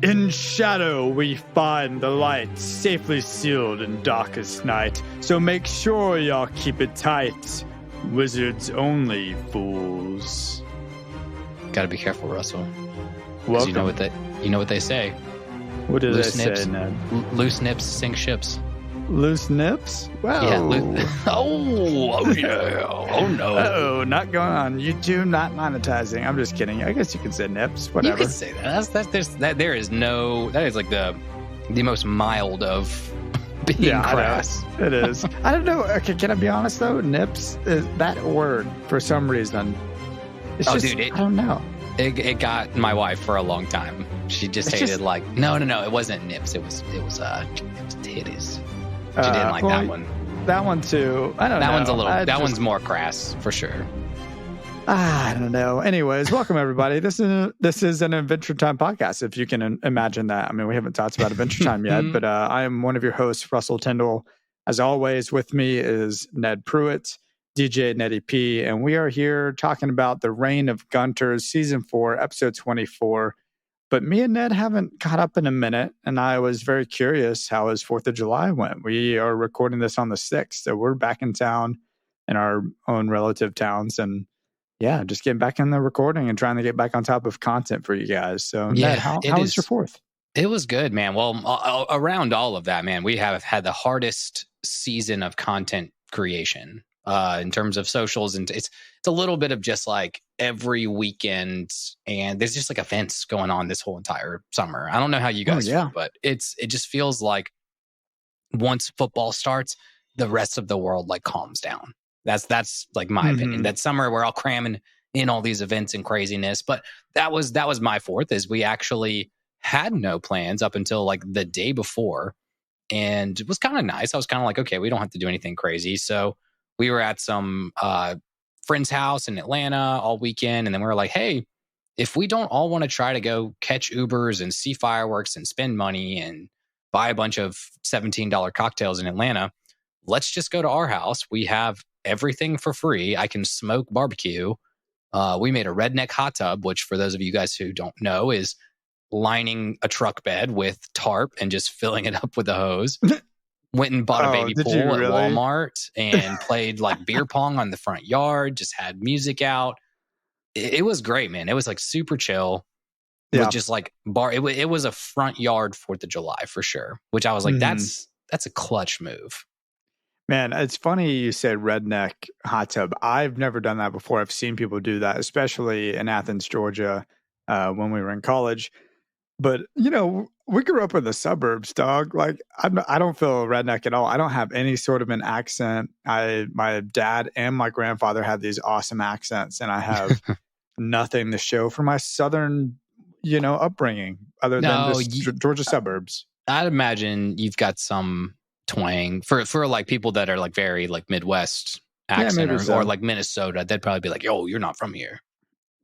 In shadow we find the light, safely sealed in darkest night. So make sure y'all keep it tight. Wizards only, fools. Gotta be careful, Russell. Welcome. You know what they say. What did Loose they nips, say, Ned? Loose nips sink ships. Loose nips? Wow. Yeah. Oh yeah. Oh no. Oh, not going on YouTube, not monetizing. I'm just kidding. I guess you could say nips. Whatever. You could say that. That is like the most mild of being crass. It is. I don't know. Okay, can I be honest though? Nips is that word for some reason. It's dude, I don't know. It got my wife for a long time. She just hated like no. It wasn't nips. It was titties. She didn't like that one. That one too. I don't know. That one's more crass for sure. I don't know. Anyways, welcome everybody. This is an Adventure Time podcast. If you can imagine that. I mean, we haven't talked about Adventure Time yet, but I am one of your hosts, Russell Tyndall. As always, with me is Ned Pruitt, DJ Nettie P, and we are here talking about the Reign of Gunters, Season 4, Episode 24. But me and Ned haven't caught up in a minute, and I was very curious how his 4th of July went. We are recording this on the 6th, so we're back in town in our own relative towns, and yeah, just getting back in the recording and trying to get back on top of content for you guys. So, yeah, Ned, how was your 4th? It was good, man. Well, around all of that, man, we have had the hardest season of content creation in terms of socials, and it's a little bit of just like every weekend, and there's just like events going on this whole entire summer. I don't know how you guys feel, but it just feels like once football starts, the rest of the world like calms down. That's like my opinion. That summer we're all cramming in all these events and craziness, but that was my 4th. Is we actually had no plans up until like the day before, and it was kind of nice. I was kind of like, okay, we don't have to do anything crazy, so we were at some friend's house in Atlanta all weekend. And then we were like, hey, if we don't all want to try to go catch Ubers and see fireworks and spend money and buy a bunch of $17 cocktails in Atlanta, let's just go to our house. We have everything for free. I can smoke barbecue. We made a redneck hot tub, which for those of you guys who don't know is lining a truck bed with tarp and just filling it up with a hose. Went and bought a baby pool at Walmart and played like beer pong on the front yard, just had music out. It was great, man. It was like super chill. With just like it was a front yard 4th of July for sure, which I was like, that's a clutch move. Man, it's funny you said redneck hot tub. I've never done that before. I've seen people do that, especially in Athens, Georgia, when we were in college. But, we grew up in the suburbs, dog. Like, I don't feel redneck at all. I don't have any sort of an accent. My dad and my grandfather had these awesome accents, and I have nothing to show for my southern, upbringing other than just Georgia suburbs. I'd imagine you've got some twang for like people that are like very like Midwest accent or like Minnesota. They'd probably be like, yo, you're not from here.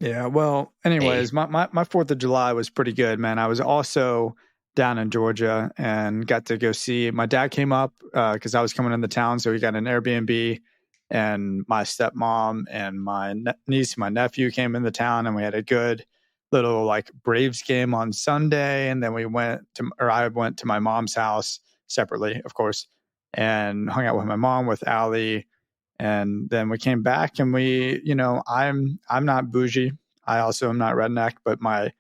Yeah, well, anyways, my 4th of July was pretty good, man. I was also down in Georgia and got to go see, my dad came up because I was coming into town, so we got an Airbnb, and my stepmom and my niece and my nephew came into town, and we had a good little like Braves game on Sunday, and then I went to my mom's house separately, of course, and hung out with my mom, with Allie. And then we came back, and we, I'm not bougie. I also am not redneck, but my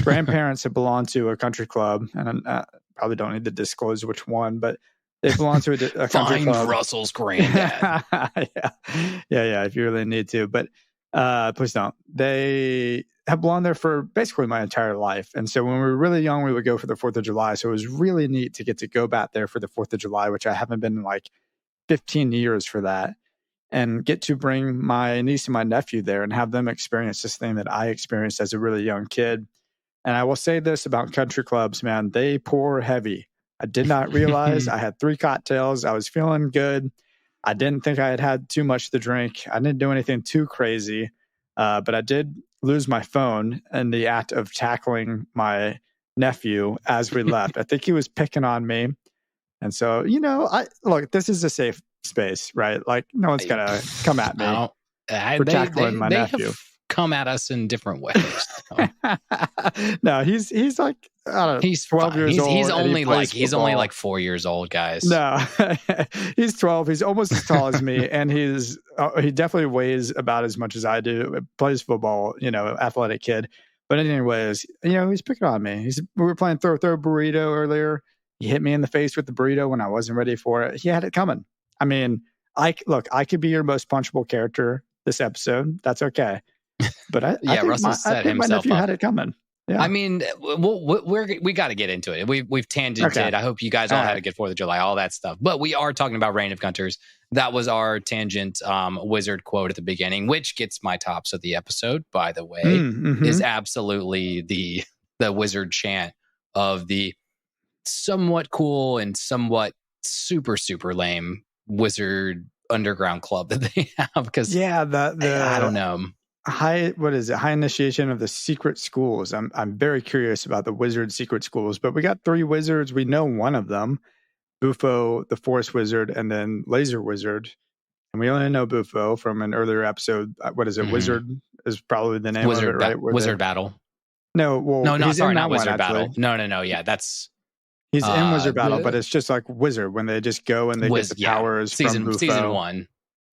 grandparents had belonged to a country club, and I probably don't need to disclose which one, but they belonged to a country club. Russell's granddad. Yeah, if you really need to, but please don't. They have belonged there for basically my entire life. And so when we were really young, we would go for the 4th of July. So it was really neat to get to go back there for the 4th of July, which I haven't been in like 15 years for that. And get to bring my niece and my nephew there and have them experience this thing that I experienced as a really young kid. And I will say this about country clubs, man, they pour heavy. I did not realize I had 3 cocktails. I was feeling good. I didn't think I had had too much to drink. I didn't do anything too crazy, but I did lose my phone in the act of tackling my nephew as we left. I think he was picking on me. And so, look, this is a safe space, right? Like, no one's going to come at me for tackling my nephew. Have come at us in different ways. So. No, he's like, I don't know, he's 12 years old. He's only like 4 years old, guys. No, he's 12. He's almost as tall as me. And he definitely weighs about as much as I do. Plays football, athletic kid. But anyways, he's picking on me. We were playing throw burrito earlier. He hit me in the face with the burrito when I wasn't ready for it. He had it coming. I mean, I could be your most punchable character this episode. That's okay. But I think Russell set himself my nephew up. had it coming. Yeah. I mean, we got to get into it. We've tangented. Okay. I hope you guys all had a good 4th of July, all that stuff. But we are talking about Reign of Gunters. That was our tangent wizard quote at the beginning, which gets my tops of the episode, by the way, is absolutely the wizard chant of the somewhat cool and somewhat super, super lame wizard underground club that they have. Because I don't know. High initiation of the secret schools. I'm very curious about the wizard secret schools, but we got 3 wizards. We know one of them, Bufo, the Forest Wizard, and then Laser Wizard. And we only know Bufo from an earlier episode. What is it? Mm-hmm. Wizard is probably the name of it, right? Wizard Battle. No, well, not Wizard Battle. No. Yeah, that's he's in Wizard Battle, but it's just like Wizard when they just go and they get the powers from Bufo.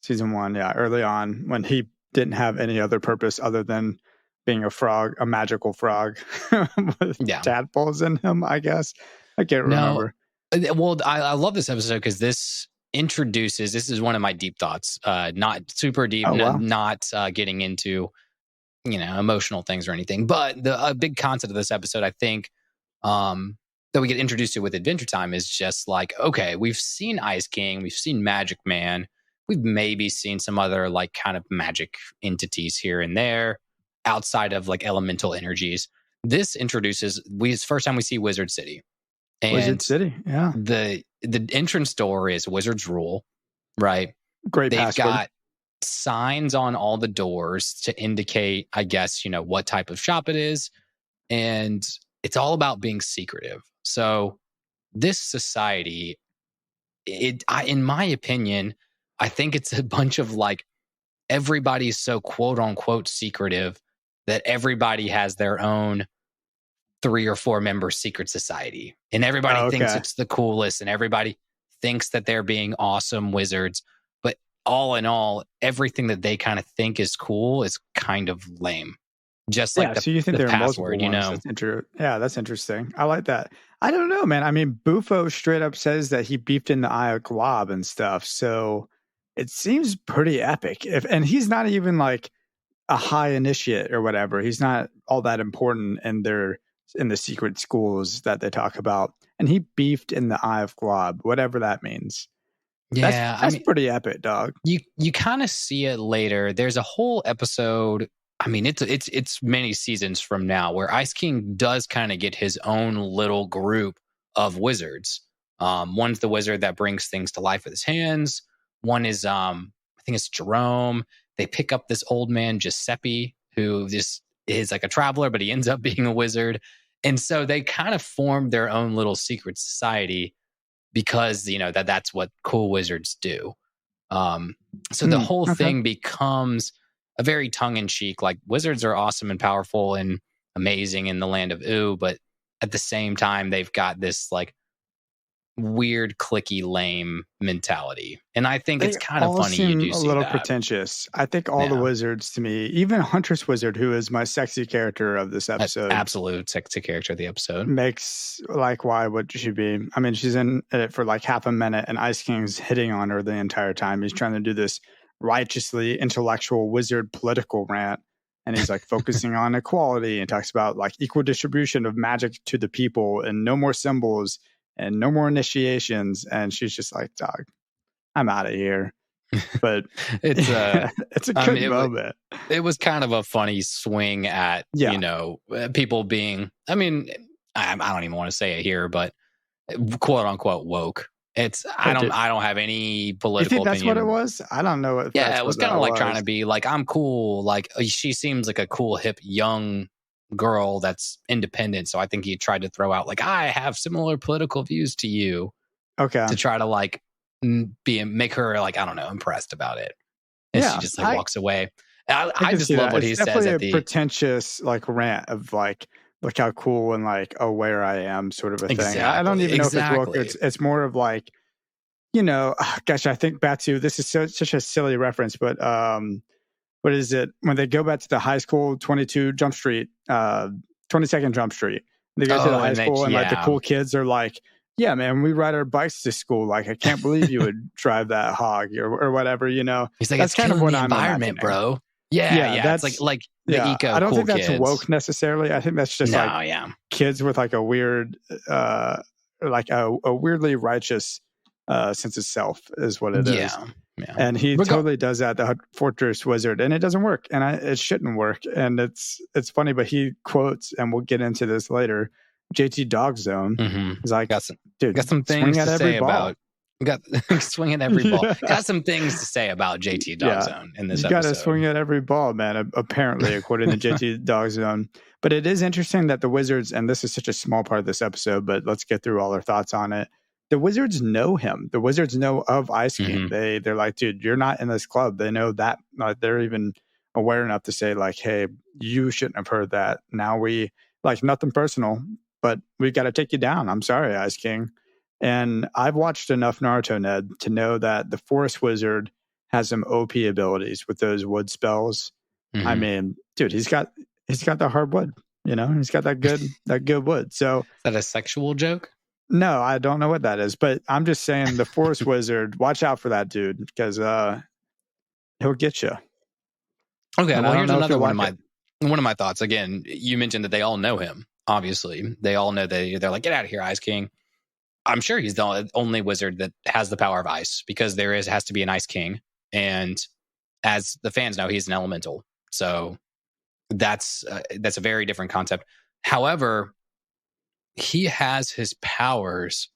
Season 1, yeah, early on when he didn't have any other purpose other than being a frog, a magical frog with tadpoles in him, I guess. I can't remember. Well, I love this episode because this is one of my deep thoughts, not super deep, not getting into, emotional things or anything. But a big concept of this episode, I think, that we get introduced to with Adventure Time is just like, okay, we've seen Ice King, we've seen Magic Man, we've maybe seen some other like kind of magic entities here and there outside of like elemental energies. This introduces, first time we see Wizard City. And Wizard City, yeah. The entrance door is Wizard's Rule, right? Great They've password. got signs on all the doors to indicate, I guess, what type of shop it is. And it's all about being secretive. So this society, in my opinion, I think it's a bunch of like, everybody's so quote unquote secretive that everybody has their own 3 or 4 member secret society. And everybody thinks it's the coolest and everybody thinks that they're being awesome wizards. But all in all, everything that they kind of think is cool is kind of lame. Just like so you think the there are password, That's interesting. I like that. I don't know, man. I mean, Bufo straight up says that he beefed in the Eye of Glob and stuff. So it seems pretty epic. And he's not even like a high initiate or whatever. He's not all that important in the secret schools that they talk about. And he beefed in the Eye of Glob, whatever that means. Yeah, that's pretty epic, dog. You kind of see it later. There's a whole episode. I mean, it's many seasons from now where Ice King does kind of get his own little group of wizards. One's the wizard that brings things to life with his hands. One is, I think it's Jerome. They pick up this old man, Giuseppe, who just is like a traveler, but he ends up being a wizard. And so they kind of formed their own little secret society because, that's what cool wizards do. So the whole thing becomes a very tongue-in-cheek, like wizards are awesome and powerful and amazing in the land of Ooh, but at the same time, they've got this like weird, clicky, lame mentality. And I think it's kind of funny you do see that. A little pretentious. I think all the wizards to me, even Huntress Wizard, who is my sexy character of this episode. Absolute sexy character of the episode. Makes like why what she be. I mean, she's in it for like half a minute and Ice King's hitting on her the entire time. He's trying to do this righteously intellectual wizard political rant. And he's like focusing on equality and talks about like equal distribution of magic to the people and no more symbols and no more initiations. And she's just like, dog, I'm out of here. But it's a good moment. It was kind of a funny swing at, people being, I mean, I don't even want to say it here, but quote unquote woke. I don't have any political opinion. That's what it was? I don't know. It was kind of like trying to be like, I'm cool. Like she seems like a cool, hip, young girl that's independent. So I think he tried to throw out like, I have similar political views to you. Okay. To try to like make her like, I don't know, impressed about it. And she just like walks away. I just love what he says at the... Definitely a pretentious like rant of like, look how cool and like aware I am sort of a thing. I don't even know if it's woke. It's more of like, you know, gosh, I think back to, this is such a silly reference, but what is it? When they go back to the high school, 22 Jump Street, 22nd Jump Street, they go to the high school and like the cool kids are like, yeah, man, we ride our bikes to school. Like, I can't believe you would drive that hog or whatever, you know. He's like, that's kind of what I'm environment, bro. Yeah. That's like the eco. I don't think that's kids. Woke necessarily. I think that's just kids with like a weird, like a weirdly righteous sense of self is what it is. Yeah. And he totally does that, the Fortress Wizard, and it doesn't work, and it shouldn't work. And it's funny, but he quotes, and we'll get into this later, JT Dogzone. Mm-hmm. He's like, got some things to say about. Got swing at every ball. Got some things to say about JT Dogzone in this episode. You got to swing at every ball, man. Apparently, according to JT Dogzone. But it is interesting that the Wizards, and this is such a small part of this episode, but let's get through all our thoughts on it. The Wizards know him. The Wizards know of Ice King. Mm-hmm. They're like, dude, you're not in this club. They know that. They're even aware enough to say, like, hey, you shouldn't have heard that. Now we, like, nothing personal, but we've got to take you down. I'm sorry, Ice King. And I've watched enough Naruto, Ned, to know that the Forest Wizard has some OP abilities with those wood spells. Mm-hmm. I mean, dude, he's got the hard wood. You know, he's got that good wood. So is that a sexual joke? No, I don't know what that is, but I'm just saying the Forest Wizard, watch out for that dude, because he'll get you. Okay, and well, here's another one of my thoughts. Again, you mentioned that they all know him. Obviously, they all know that they're like, get out of here, Ice King. I'm sure he's the only wizard that has the power of ice, because has to be an Ice King, and as the fans know, he's an elemental. So that's a very different concept. However, he has his powers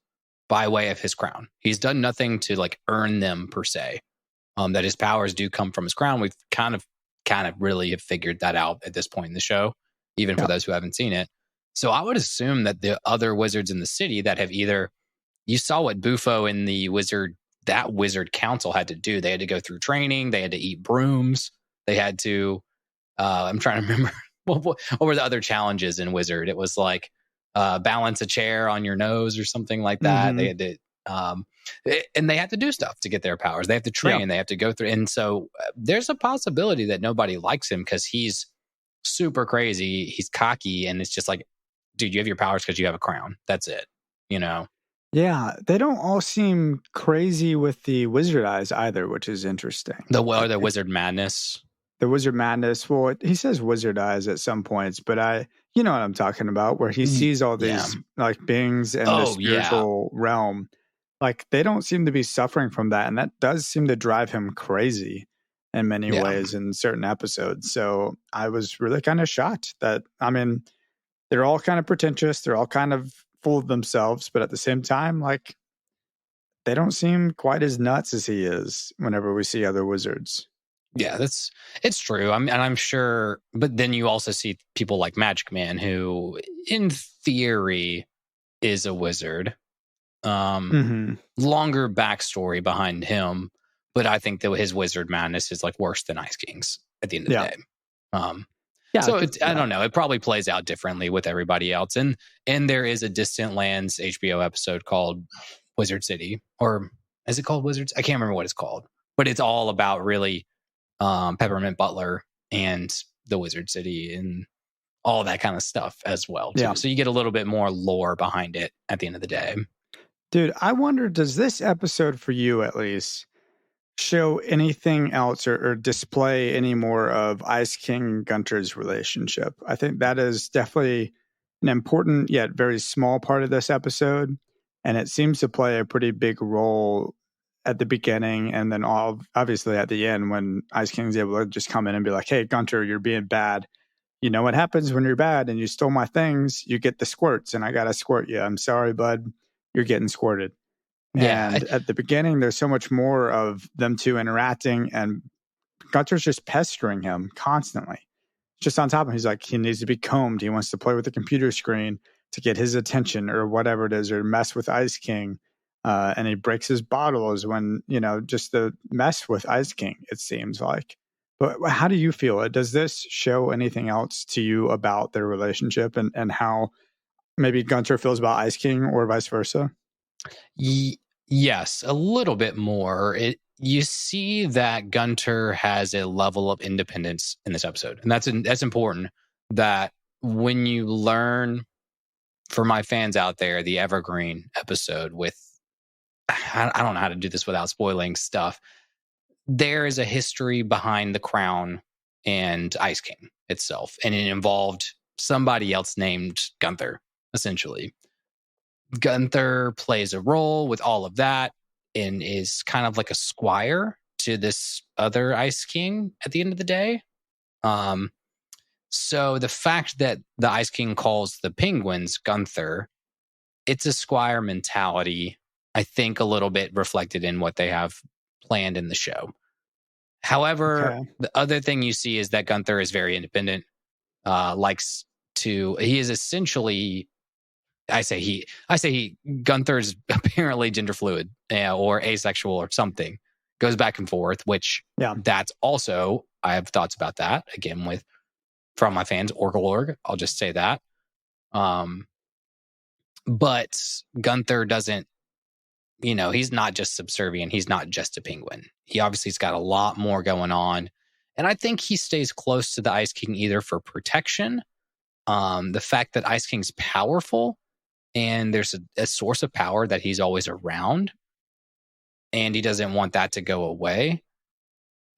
by way of his crown. He's done nothing to like earn them per se. That his powers do come from his crown. We've kind of really have figured that out at this point in the show, even for those who haven't seen it. So I would assume that the other wizards in the city that have you saw what Bufo and wizard council had to do. They had to go through training. They had to eat brooms. They had to, I'm trying to remember what were the other challenges in Wizard. It was like, balance a chair on your nose or something like that. Mm-hmm. They had to, and they have to do stuff to get their powers. They have to train. They have to go through. And so there's a possibility that nobody likes him because he's super crazy. He's cocky, and it's just like, dude, you have your powers because you have a crown. That's it. You know? Yeah, they don't all seem crazy with the wizard eyes either, which is interesting. The wizard madness. The wizard madness. Well, he says wizard eyes at some points, but you know what I'm talking about, where he sees all these like beings in the spiritual realm. Like, they don't seem to be suffering from that, and that does seem to drive him crazy in many ways in certain episodes. So I was really kind of shocked that, I mean, they're all kind of pretentious, they're all kind of full of themselves, but at the same time, like, they don't seem quite as nuts as he is whenever we see other wizards. Yeah, it's true. I'm sure, but then you also see people like Magic Man, who in theory is a wizard. Longer backstory behind him, but I think that his wizard madness is like worse than Ice King's at the end of the day. So I don't know. It probably plays out differently with everybody else. And there is a Distant Lands HBO episode called Wizard City, or is it called Wizards? I can't remember what it's called, but it's all about really Peppermint Butler and the Wizard City and all that kind of stuff as well, too. So you get a little bit more lore behind it at the end of the day. Dude, I wonder, does this episode, for you at least, show anything else or display any more of Ice King and Gunter's relationship? I think that is definitely an important yet very small part of this episode, and it seems to play a pretty big role at the beginning, and then obviously at the end, when Ice King's able to just come in and be like, hey, Gunter, you're being bad. You know what happens when you're bad and you stole my things? You get the squirts, and I gotta squirt you. I'm sorry, bud. You're getting squirted. And at the beginning, there's so much more of them two interacting, and Gunter's just pestering him constantly, just on top of him. He's like, he needs to be combed. He wants to play with the computer screen to get his attention or whatever it is, or mess with Ice King. And he breaks his bottles when, just the mess with Ice King, it seems like. But how do you feel? Does this show anything else to you about their relationship and how maybe Gunter feels about Ice King or vice versa? Yes, a little bit more. You see that Gunter has a level of independence in this episode, and that's important. That when you learn, for my fans out there, the Evergreen episode with, I don't know how to do this without spoiling stuff. There is a history behind the crown and Ice King itself, and it involved somebody else named Gunther, essentially. Gunther plays a role with all of that and is kind of like a squire to this other Ice King at the end of the day. So the fact that the Ice King calls the penguins Gunther, it's a squire mentality, I think a little bit reflected in what they have planned in the show. However, The other thing you see is that Gunther is very independent, he is essentially, Gunther's apparently gender fluid or asexual or something, goes back and forth, which that's also, I have thoughts about that again from my fans, Org. I'll just say that. But Gunther doesn't, he's not just subservient. He's not just a penguin. He obviously's got a lot more going on. And I think he stays close to the Ice King either for protection, the fact that Ice King's powerful and there's a source of power that he's always around, and he doesn't want that to go away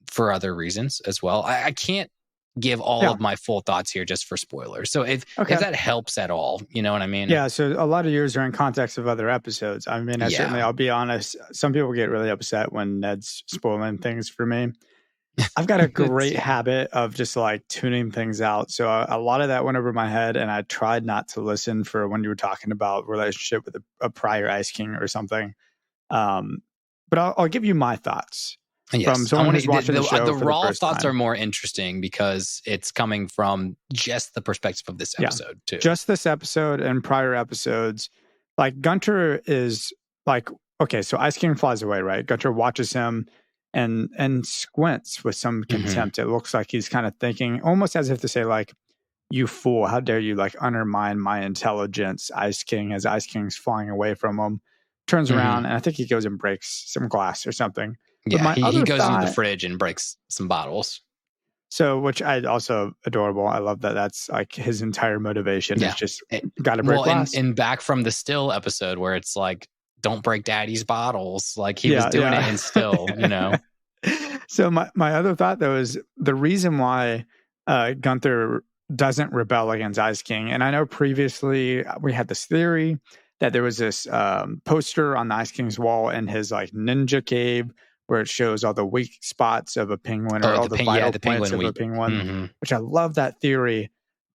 for other reasons as well. I can't give all of my full thoughts here just for spoilers. So if that helps at all, you know what I mean? Yeah, so a lot of yours are in context of other episodes. I mean, certainly, I'll be honest, some people get really upset when Ned's spoiling things for me. I've got a great habit of just like tuning things out. So a lot of that went over my head, and I tried not to listen for when you were talking about relationship with a prior Ice King or something. But I'll give you my thoughts. Yes. From someone who's watching the show the for raw the first thoughts time. are more interesting because it's coming from just the perspective of this episode too. Just this episode and prior episodes. Like Gunter is like, okay, so Ice King flies away, right? Gunter watches him and squints with some contempt. It looks like he's kind of thinking, almost as if to say, like, you fool, how dare you like undermine my intelligence, Ice King, as Ice King's flying away from him. Turns around, and I think he goes and breaks some glass or something. Yeah, he goes into the fridge and breaks some bottles. So, which I also adorable. I love that. That's like his entire motivation is just got to break glass. And back from the Still episode where it's like, don't break Daddy's bottles. Like he was doing it in Still, So my other thought though is the reason why Gunther doesn't rebel against Ice King, and I know previously we had this theory that there was this poster on the Ice King's wall in his like ninja cave, where it shows all the weak spots of a penguin or all the vital points of a penguin, which I love that theory.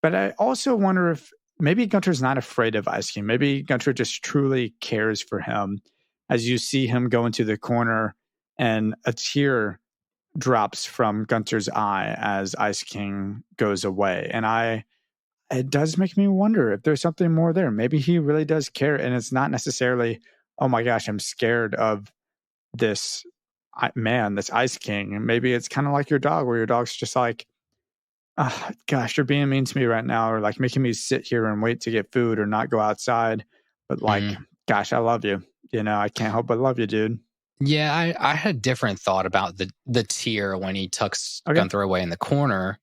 But I also wonder if maybe Gunter's not afraid of Ice King. Maybe Gunter just truly cares for him. As you see him go into the corner and a tear drops from Gunter's eye as Ice King goes away. And it does make me wonder if there's something more there. Maybe he really does care. And it's not necessarily, oh my gosh, I'm scared of this man, this Ice King. And maybe it's kind of like your dog, where your dog's just like, oh, gosh, you're being mean to me right now, or like making me sit here and wait to get food or not go outside. But like, gosh, I love you. I can't help but love you, dude. Yeah, I had a different thought about the tear when he tucks Gunther away in the corner,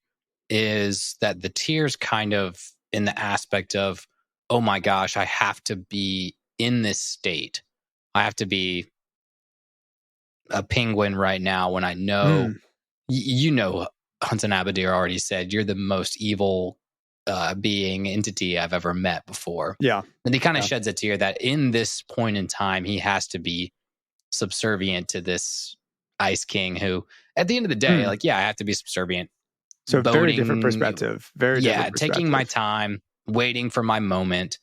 is that the tear's kind of in the aspect of, oh my gosh, I have to be in this state. I have to be a penguin right now when I know, Hunson Abadir already said, you're the most evil entity I've ever met before. Yeah. And he kind of sheds a tear that in this point in time, he has to be subservient to this Ice King who, at the end of the day, I have to be subservient. So very different perspective. Very different perspective. Taking my time, waiting for my moment.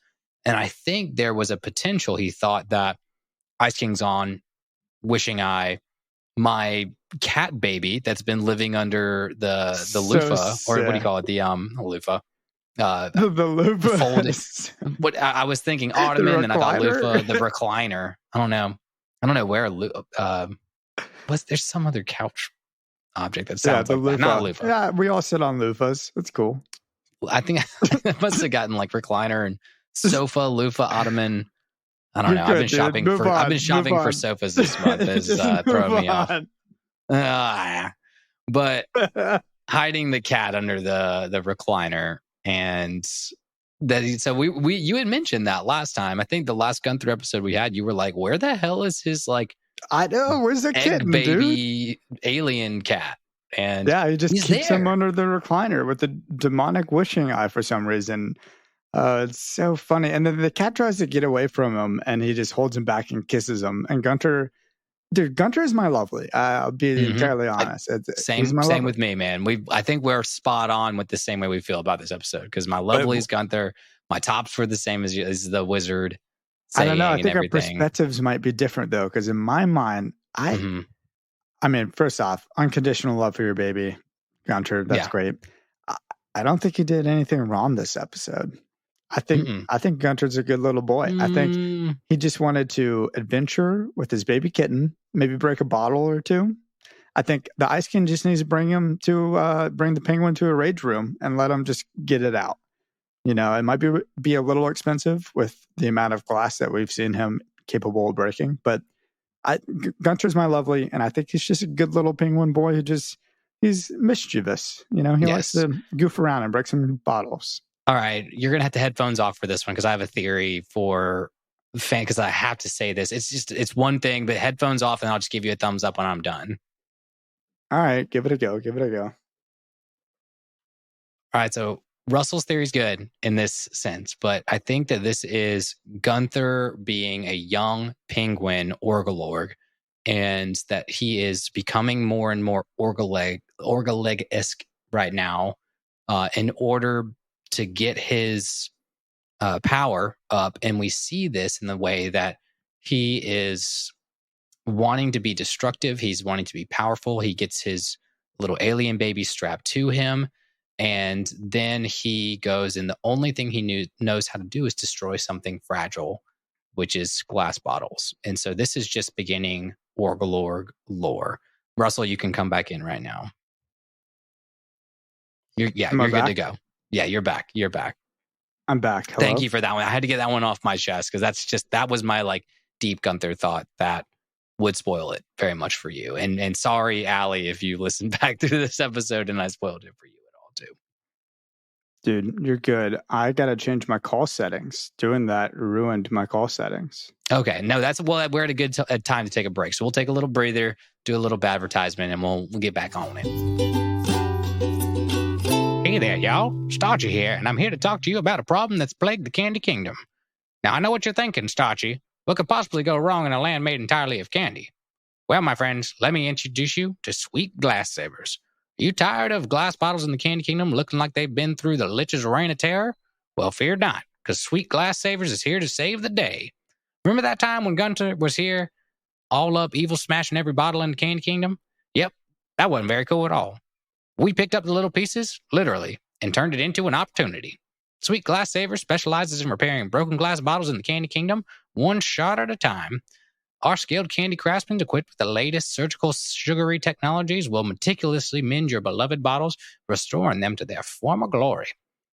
And I think there was a potential, he thought, that Ice King's on wishing eye, my cat baby that's been living under the loofah, or what do you call it? The loofah. The loofah. Folded. What I was thinking ottoman, and I thought loofah, the recliner. I don't know where. There's some other couch object that sounds like that. Not a loofah. Yeah, we all sit on loofahs. That's cool. I think I must have gotten like recliner and sofa, loofah, ottoman. I don't know. I've been shopping for sofas this month. Is throwing me off. But hiding the cat under the recliner, and that. So you had mentioned that last time. I think the last Gunther episode we had, you were like, "Where the hell is his like?" I know. Where's the kitten, baby alien cat? And yeah, he just keeps him under the recliner with the demonic wishing eye for some reason. It's so funny. And then the cat tries to get away from him, and he just holds him back and kisses him. And Gunther is my lovely. I'll be entirely honest. Same with me, man. I think we're spot on with the same way we feel about this episode, because my lovely is Gunther. My tops were the same as the wizard. I don't know. I think our perspectives might be different though, because in my mind, I mean, first off, unconditional love for your baby, Gunther. That's great. I don't think he did anything wrong this episode. I think Gunther's a good little boy. I think he just wanted to adventure with his baby kitten, maybe break a bottle or two. I think the Ice King just needs to bring the penguin to a rage room and let him just get it out. You know, it might be a little expensive with the amount of glass that we've seen him capable of breaking, but Gunther's my lovely, and I think he's just a good little penguin boy he's mischievous. You know, he likes to goof around and break some bottles. All right, you're going to have to headphones off for this one, because I have a theory for fan, because I have to say this. It's one thing, but headphones off, and I'll just give you a thumbs up when I'm done. All right, give it a go. All right, so Russell's theory is good in this sense, but I think that this is Gunther being a young penguin Orgalorg, and that he is becoming more and more Orgaleg-esque right now in order to get his power up. And we see this in the way that he is wanting to be destructive. He's wanting to be powerful. He gets his little alien baby strapped to him. And then he goes, and the only thing he knows how to do is destroy something fragile, which is glass bottles. And so this is just beginning Orgalorg lore. Russell, you can come back in right now. You're good to go. Yeah, you're back. I'm back. Hello? Thank you for that one. I had to get that one off my chest, because that was my like deep Gunther thought that would spoil it very much for you. And sorry, Allie, if you listened back through this episode and I spoiled it for you at all too. Dude, you're good. I got to change my call settings. Doing that ruined my call settings. Okay. No, we're at a good time to take a break. So we'll take a little breather, do a little bad advertisement, and we'll get back on it. Hey there, y'all. Starchy here, and I'm here to talk to you about a problem that's plagued the Candy Kingdom. Now, I know what you're thinking, Starchy. What could possibly go wrong in a land made entirely of candy? Well, my friends, let me introduce you to Sweet Glass Savers. Are you tired of glass bottles in the Candy Kingdom looking like they've been through the Lich's reign of terror? Well, fear not, because Sweet Glass Savers is here to save the day. Remember that time when Gunther was here, all up evil smashing every bottle in the Candy Kingdom? Yep, that wasn't very cool at all. We picked up the little pieces, literally, and turned it into an opportunity. Sweet Glass Saver specializes in repairing broken glass bottles in the Candy Kingdom, one shot at a time. Our skilled candy craftsmen, equipped with the latest surgical sugary technologies, will meticulously mend your beloved bottles, restoring them to their former glory.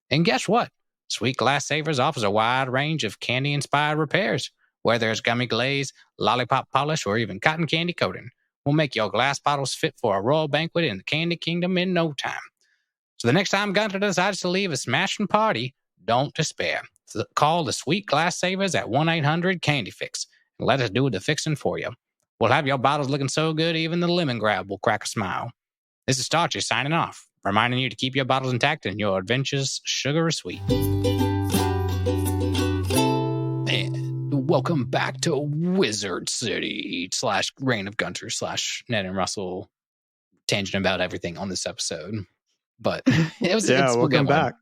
And guess what? Sweet Glass Savers offers a wide range of candy-inspired repairs. Whether it's gummy glaze, lollipop polish, or even cotton candy coating, we'll make your glass bottles fit for a royal banquet in the Candy Kingdom in no time. So the next time Gunther decides to leave a smashing party, don't despair. Call the Sweet Glass Savers at 1-800-CANDY-FIX and let us do the fixing for you. We'll have your bottles looking so good even the lemon grab will crack a smile. This is Starchy signing off, reminding you to keep your bottles intact and your adventures sugary sweet. And welcome back to Wizard City / Reign of Gunther / Ned and Russell tangent about everything on this episode. But it was welcome back.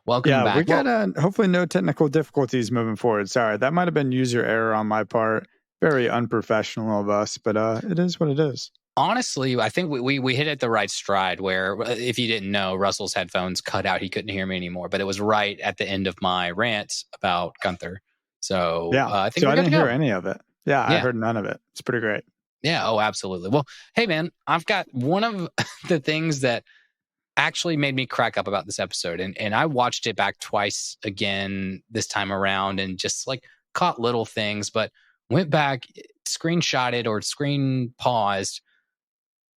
Welcome back. We got hopefully no technical difficulties moving forward. Sorry, that might have been user error on my part. Very unprofessional of us, but it is what it is. Honestly, I think we hit at the right stride where, if you didn't know, Russell's headphones cut out. He couldn't hear me anymore, but it was right at the end of my rant about Gunther. So Yeah. I think So we're I good didn't to hear go. any of it. Yeah, I heard none of it. It's pretty great. Yeah. Oh, absolutely. Well, hey, man, I've got one of the things that actually made me crack up about this episode. And I watched it back twice again this time around and just like caught little things, but went back, screenshotted or screen paused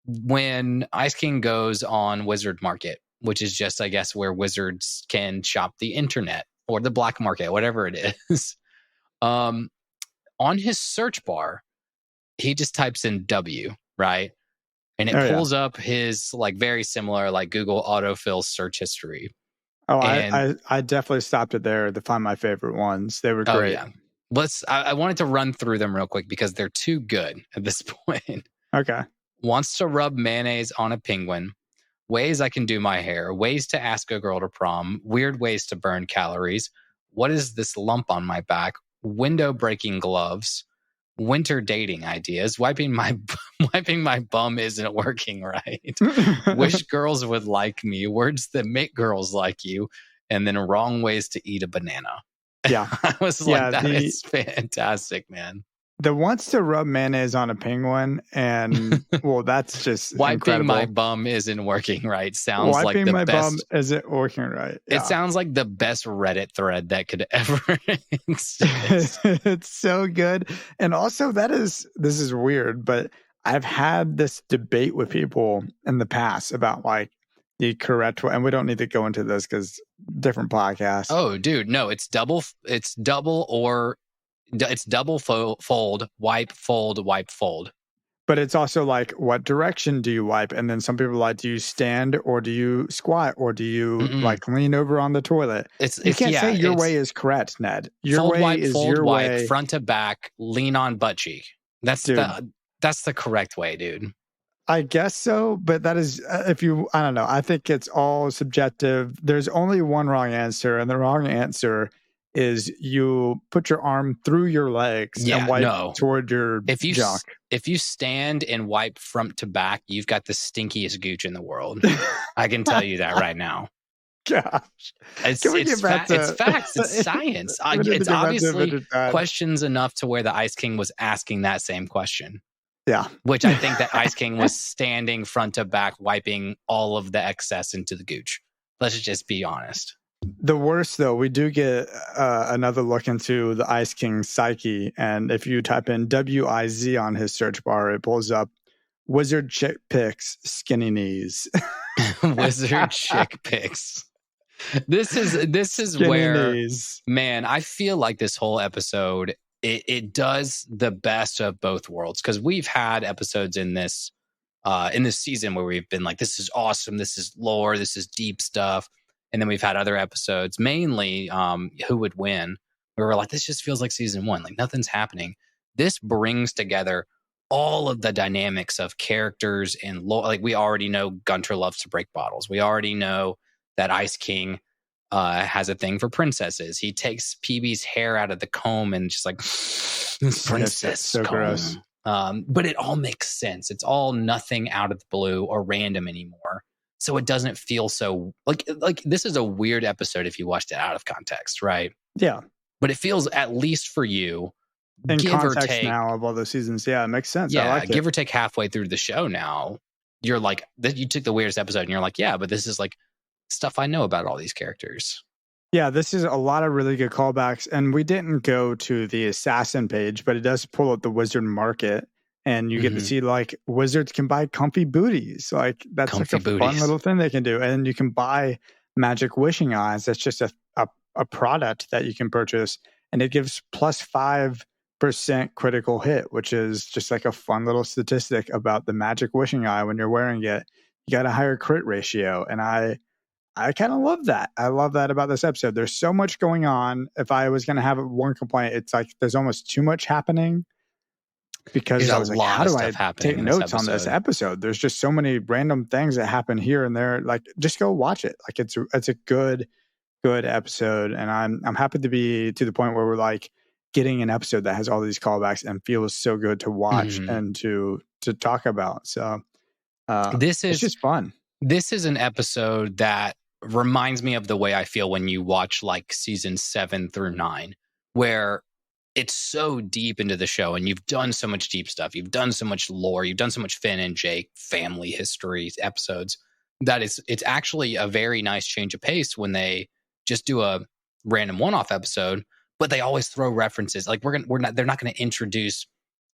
when Ice King goes on Wizard Market, which is just, I guess, where wizards can shop the internet or the black market, whatever it is. On his search bar, he just types in W, right? And it pulls up his like very similar like Google autofill search history. Oh, I definitely stopped it there to find my favorite ones. They were great. Oh, yeah. I wanted to run through them real quick because they're too good at this point. Okay. Wants to rub mayonnaise on a penguin. Ways I can do my hair. Ways to ask a girl to prom. Weird ways to burn calories. What is this lump on my back? Window breaking gloves. Winter dating ideas. Wiping my bum isn't working right. Wish girls would like me. Words that make girls like you. And then wrong ways to eat a banana. Yeah. I was like, that is fantastic, man. The wants to rub mayonnaise on a penguin, and well, that's just wiping incredible. My bum isn't working right. Sounds like the my best. Bum isn't working right. Yeah. It sounds like the best Reddit thread that could ever exist. It's so good, and also this is weird, but I've had this debate with people in the past about like the correct way, and we don't need to go into this because different podcasts. Oh, dude, no, it's double fold, wipe, fold. But it's also like, what direction do you wipe? And then some people are like, do you stand or do you squat or do you like lean over on the toilet? You can't say your way is correct, Ned. Your fold, way wipe, is fold, your wipe, way. Front to back, lean on butt cheek. That's the correct way, dude. I guess so, but that is, I don't know. I think it's all subjective. There's only one wrong answer, and the wrong answer is you put your arm through your legs and wipe toward your junk. If you stand and wipe front to back, you've got the stinkiest gooch in the world. I can tell you that right now. Gosh. It's facts. It's science. It's obviously questions enough to where the Ice King was asking that same question. Yeah. Which I think that Ice King was standing front to back, wiping all of the excess into the gooch. Let's just be honest. The worst, though, we do get another look into the Ice King's psyche. And if you type in WIZ on his search bar, it pulls up Wizard Chick Pics Skinny Knees. Wizard Chick Pics. This is skinny where, knees. Man, I feel like this whole episode, it does the best of both worlds, because we've had episodes in this season where we've been like, this is awesome, this is lore, this is deep stuff, and then we've had other episodes, mainly Who Would Win, where we're like, this just feels like season one, like nothing's happening. This brings together all of the dynamics of characters and lore. Like, we already know Gunter loves to break bottles. We already know that Ice King has a thing for princesses. He takes PB's hair out of the comb and just like, princess so comb. Gross. But it all makes sense. It's all nothing out of the blue or random anymore. So it doesn't feel so like this is a weird episode if you watched it out of context, right? Yeah. But it feels, at least for you, in give context or take, now of all those seasons. Yeah, it makes sense. Yeah, I like give or take halfway through the show now, you're like, you took the weirdest episode and you're like, yeah, but this is like stuff I know about all these characters. Yeah, this is a lot of really good callbacks. And we didn't go to the assassin page, but it does pull up the wizard market. And you get to see like wizards can buy comfy booties. Like that's comfy like a booties. Fun little thing they can do. And you can buy magic wishing eyes. That's just a product that you can purchase. And it gives plus 5% critical hit, which is just like a fun little statistic about the magic wishing eye. When you're wearing it, you got a higher crit ratio. And I kind of love that. I love that about this episode. There's so much going on. If I was going to have one complaint, it's like there's almost too much happening, because there's I was like, how do I take notes on this episode? There's just so many random things that happen here and there. Like, just go watch it. Like, it's a good episode. And I'm happy to be to the point where we're like, getting an episode that has all these callbacks and feels so good to watch and to talk about. So it's just fun. This is an episode that reminds me of the way I feel when you watch like season 7 through 9, where it's so deep into the show and you've done so much deep stuff. You've done so much lore. You've done so much Finn and Jake family history episodes that it's actually a very nice change of pace when they just do a random one-off episode, but they always throw references. Like they're not going to introduce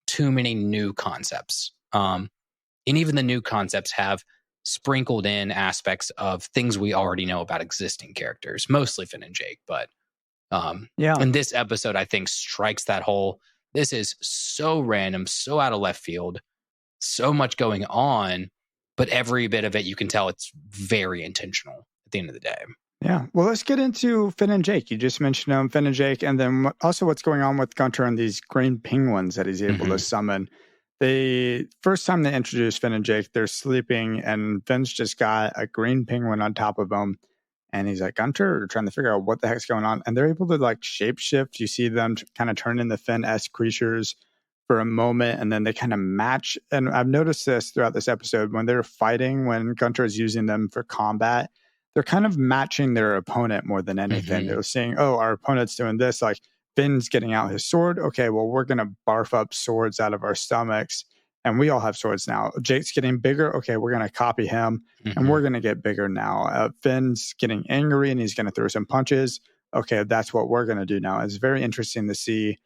too many new concepts. And even the new concepts have sprinkled in aspects of things we already know about existing characters, mostly Finn and Jake. But in this episode, I think strikes that whole, this is so random, so out of left field, so much going on, but every bit of it, you can tell it's very intentional at the end of the day. Yeah. Well, let's get into Finn and Jake. You just mentioned them, Finn and Jake, and then also what's going on with Gunter and these green penguins that he's able to summon. The first time they introduce Finn and Jake, they're sleeping, and Finn's just got a green penguin on top of him. And he's like, Gunter, trying to figure out what the heck's going on. And they're able to like shapeshift. You see them kind of turn into Finn-esque creatures for a moment, and then they kind of match. And I've noticed this throughout this episode, when they're fighting, when Gunter is using them for combat, they're kind of matching their opponent more than anything. They're saying, oh, our opponent's doing this. Like, Finn's getting out his sword. Okay, well, we're going to barf up swords out of our stomachs. And we all have swords now. Jake's getting bigger. Okay, we're going to copy him. And we're going to get bigger now. Finn's getting angry and he's going to throw some punches. Okay, that's what we're going to do now. It's very interesting to see.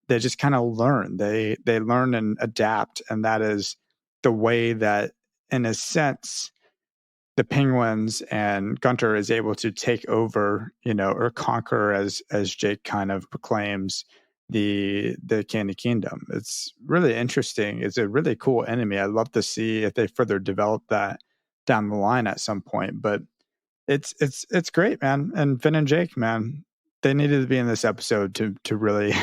They just kind of learn. They learn and adapt. And that is the way that, in a sense, the Penguins and Gunter is able to take over, or conquer, as Jake kind of proclaims, the Candy Kingdom. It's really interesting. It's a really cool enemy. I'd love to see if they further develop that down the line at some point. But it's great, man. And Finn and Jake, man, they needed to be in this episode to really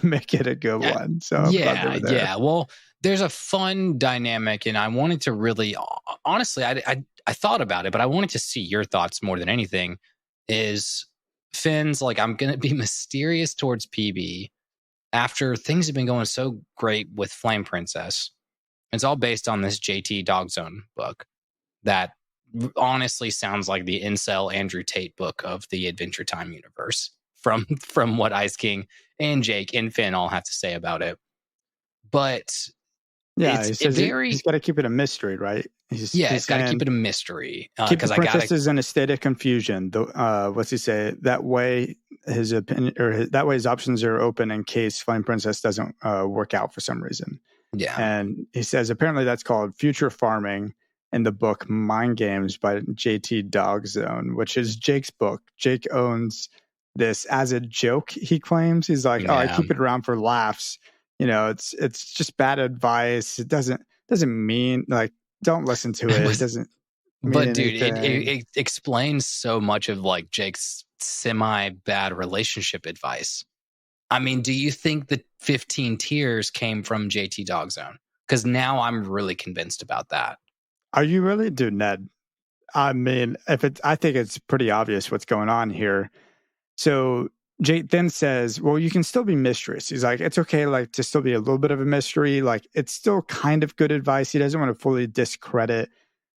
make it a good one. So I'm glad they were there. Yeah. Well, there's a fun dynamic, and I wanted to really, honestly, I thought about it, but I wanted to see your thoughts more than anything. Is Finn's like, I'm going to be mysterious towards PB after things have been going so great with Flame Princess. It's all based on this JT Dogzone book that honestly sounds like the incel Andrew Tate book of the Adventure Time universe, from what Ice King and Jake and Finn all have to say about it. But yeah, he's got to keep it a mystery, right? He's got to keep it a mystery. Keep the princesses in a state of confusion. What's he say? That way, his opinion, that way his options are open in case Flame Princess doesn't work out for some reason. Yeah, and he says apparently that's called future farming in the book Mind Games by JT Dogzone, which is Jake's book. Jake owns this as a joke. He claims he's like, I keep it around for laughs. It's just bad advice. It doesn't mean, like, don't listen to it. It doesn't mean but dude, anything. it explains so much of like Jake's semi bad relationship advice. I mean, do you think the 15 tears came from JT Dogzone? Because now I'm really convinced about that. Are you really? Dude, Ned, I mean, I think it's pretty obvious what's going on here. So Jake then says, well, you can still be mistress. He's like, it's okay, like, to still be a little bit of a mystery. Like, it's still kind of good advice. He doesn't want to fully discredit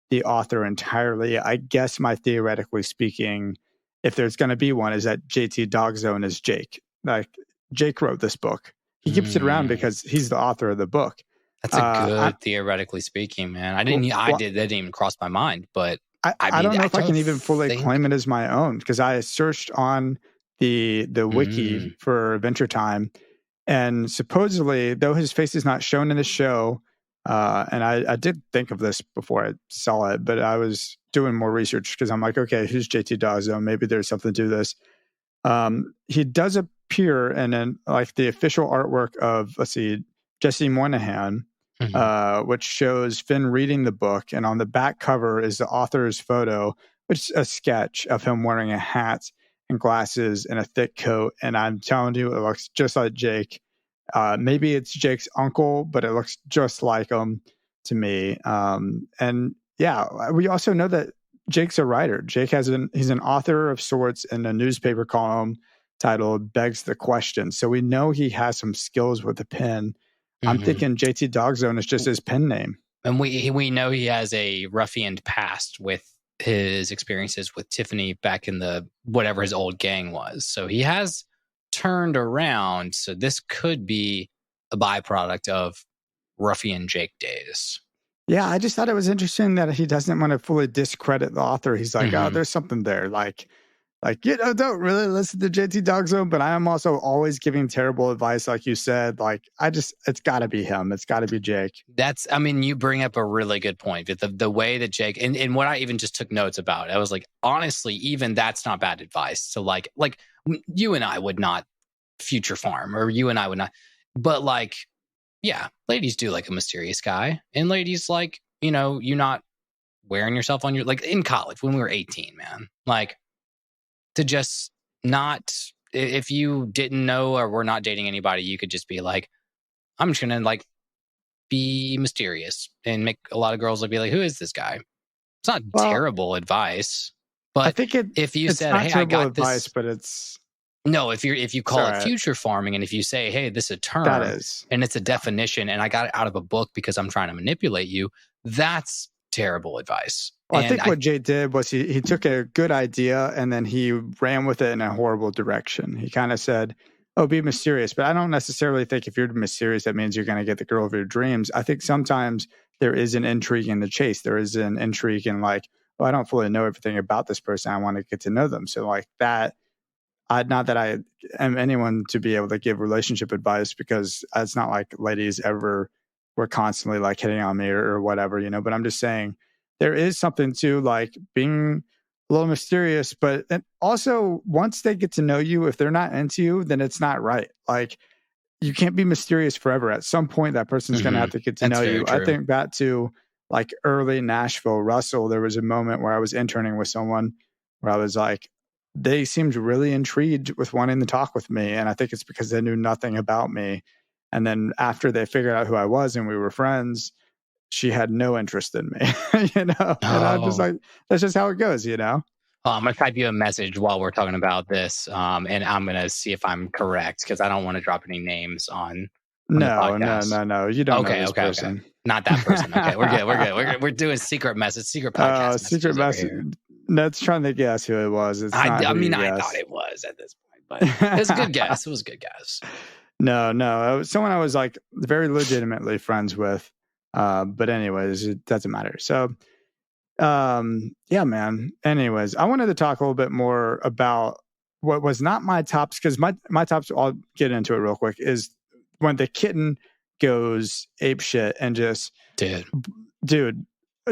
the author entirely. I guess theoretically speaking, if there's going to be one, is that JT Dogzone is Jake. Like, Jake wrote this book. He keeps it around because he's the author of the book. That's a good theoretically speaking, man. that didn't even cross my mind, but I don't know if I can even fully claim it as my own, because I searched on the wiki for Adventure Time, and supposedly, though his face is not shown in the show, and I did think of this before I saw it, but I was doing more research because I'm like, okay, who's JT Dogzone? Maybe there's something to this. He does appear in like the official artwork of, let's see, Jesse Moynihan, which shows Finn reading the book, and on the back cover is the author's photo, which is a sketch of him wearing a hat and glasses and a thick coat. And I'm telling you, it looks just like Jake. Maybe it's Jake's uncle, but it looks just like him to me. And yeah, we also know that Jake's a writer. Jake he's an author of sorts in a newspaper column title begs the question. So we know he has some skills with a pen. I'm thinking JT Dogzone is just his pen name. And we know he has a ruffianed past with his experiences with Tiffany back in the whatever his old gang was. So he has turned around. So this could be a byproduct of ruffian Jake days. Yeah, I just thought it was interesting that he doesn't want to fully discredit the author. He's like, oh, there's something there. Like, don't really listen to JT Dogzone, but I am also always giving terrible advice, like you said. Like, it's got to be him. It's got to be Jake. You bring up a really good point. The way that Jake, and what I even just took notes about, I was like, honestly, even that's not bad advice. So like you and I would not future farm, or you and I would not, but like, yeah, ladies do like a mysterious guy, and ladies like, you're not wearing yourself on your, like in college when we were 18, man, like, to just not, if you didn't know or were not dating anybody, you could just be like, I'm just gonna like be mysterious and make a lot of girls like be like, who is this guy? It's not terrible advice, but I think if you said, not hey, I got advice, this, but it's no, if you call it future farming, and if you say, hey, this is a term, and it's a definition, and I got it out of a book because I'm trying to manipulate you, that's terrible advice. Well, I think what Jay did was he took a good idea and then he ran with it in a horrible direction. He kind of said, oh, be mysterious. But I don't necessarily think if you're mysterious, that means you're going to get the girl of your dreams. I think sometimes there is an intrigue in the chase. There is an intrigue in like, oh, I don't fully know everything about this person. I want to get to know them. So like that, not that I am anyone to be able to give relationship advice, because it's not like ladies ever were constantly like hitting on me or whatever, but I'm just saying, there is something to like being a little mysterious, but also once they get to know you, if they're not into you, then it's not right. Like you can't be mysterious forever. At some point, that person's going to have to get to know you. True. I think back to like early Nashville, Russell, there was a moment where I was interning with someone where I was like, they seemed really intrigued with wanting to talk with me. And I think it's because they knew nothing about me. And then after they figured out who I was and we were friends, she had no interest in me, And I'm just like, that's just how it goes, I'm going to type you a message while we're talking about this. And I'm going to see if I'm correct, because I don't want to drop any names on No. You don't know this person. Okay. Not that person. Okay, we're good. We're doing secret podcast. Secret message. That's trying to guess who it was. It's not I thought it was at this point, but it's a good guess. It was a good guess. No. It was someone I was like very legitimately friends with. But anyways, it doesn't matter. So, yeah, man. Anyways, I wanted to talk a little bit more about what was not my tops, because my tops, I'll get into it real quick, is when the kitten goes apeshit and just, dude,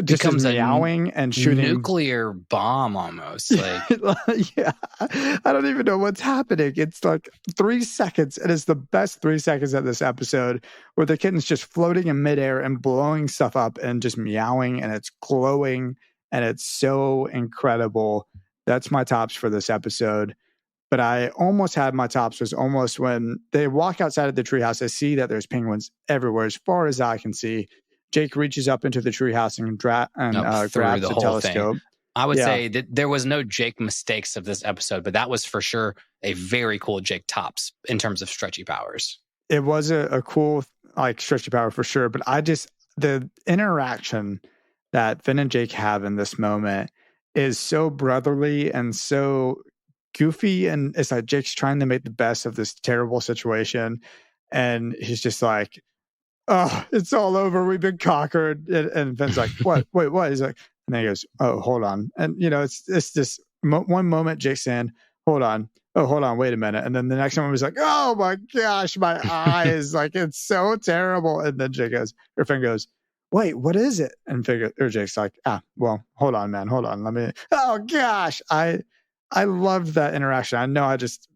just becomes meowing and shooting nuclear bomb almost. Like, yeah, I don't even know what's happening. It's like 3 seconds. It is the best 3 seconds of this episode where the kitten's just floating in midair and blowing stuff up and just meowing, and it's glowing, and it's so incredible. That's my tops for this episode. But I almost had my tops was almost when they walk outside of the treehouse. I see that there's penguins everywhere, as far as I can see. Jake reaches up into the treehouse and grabs the telescope. Thing. I would say that there was no Jake mistakes of this episode, but that was for sure a very cool Jake tops in terms of stretchy powers. It was a cool like stretchy power for sure, but the interaction that Finn and Jake have in this moment is so brotherly and so goofy, and it's like Jake's trying to make the best of this terrible situation, and he's just like, oh, it's all over. We've been conquered. And Finn's like, what? Wait, what? He's like, and then he goes, oh, hold on. And, it's this one moment Jake's saying, hold on. Oh, hold on. Wait a minute. And then the next moment he's like, oh my gosh, my eyes. Like, it's so terrible. And then Finn goes, wait, what is it? And Jake's like, well, hold on, man. Hold on. Oh gosh. I loved that interaction. I know I just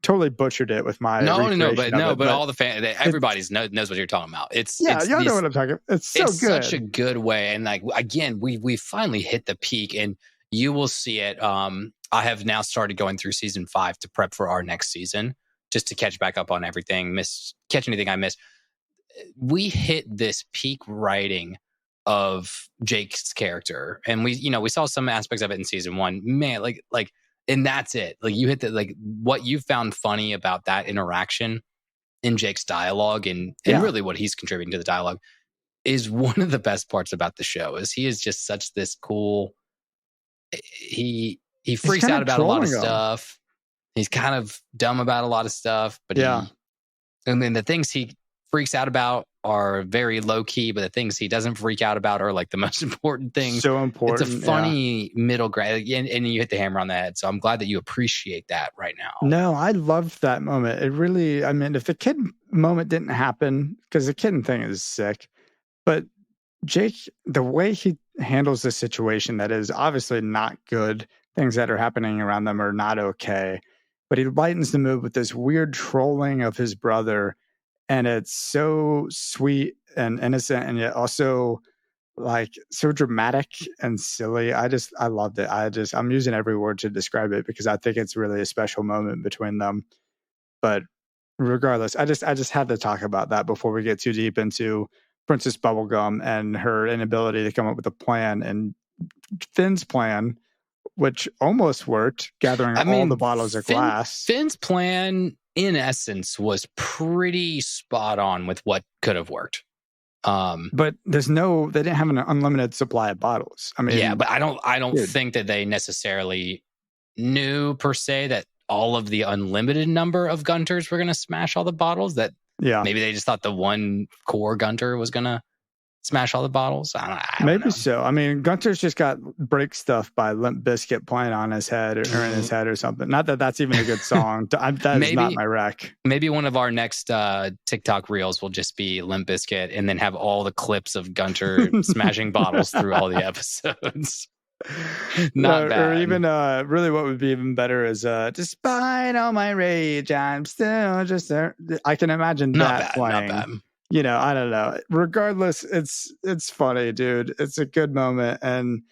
totally butchered it with my but all the fans, everybody knows what you're talking about. Y'all know what I'm talking about. It's so good. Such a good way, and like again, we finally hit the peak, and you will see it. I have now started going through season 5 to prep for our next season, just to catch back up on everything, catch anything I missed. We hit this peak writing of Jake's character, and we saw some aspects of it in season 1. Man, like And that's it. Like you hit the, like what you found funny about that interaction in Jake's dialogue and really what he's contributing to the dialogue is one of the best parts about the show. Is he is just such this cool. He freaks out about a lot of stuff. He's kind of dumb about a lot of stuff, but and then the things he freaks out about are very low key, but the things he doesn't freak out about are like the most important things. So important. It's a funny middle ground, and you hit the hammer on the head. So I'm glad that you appreciate that right now. No, I loved that moment. It really, I mean, if the kid moment didn't happen, because the kitten thing is sick, but Jake, the way he handles the situation that is obviously not good, things that are happening around them are not okay, but he lightens the mood with this weird trolling of his brother. And it's so sweet and innocent, and yet also like so dramatic and silly. I loved it. I'm using every word to describe it because I think it's really a special moment between them. But regardless, I just had to talk about that before we get too deep into Princess Bubblegum and her inability to come up with a plan, and Finn's plan, which almost worked, gathering all the bottles of glass. Finn's plan, in essence, was pretty spot on with what could have worked. But they didn't have an unlimited supply of bottles. I mean, yeah, but I don't think that they necessarily knew per se that all of the unlimited number of Gunters were going to smash all the bottles. That maybe they just thought the one core Gunter was going to smash all the bottles. I don't know. So. I mean, Gunter's just got break stuff by Limp Bizkit playing on his head or in his head or something. Not that that's even a good song. That is not my rec. Maybe one of our next TikTok reels will just be Limp Bizkit and then have all the clips of Gunter smashing bottles through all the episodes. Not bad. Or even really what would be even better is despite all my rage, I'm still just there. I can imagine that playing. Not bad. You know, I don't know. Regardless, it's funny, dude. It's a good moment. And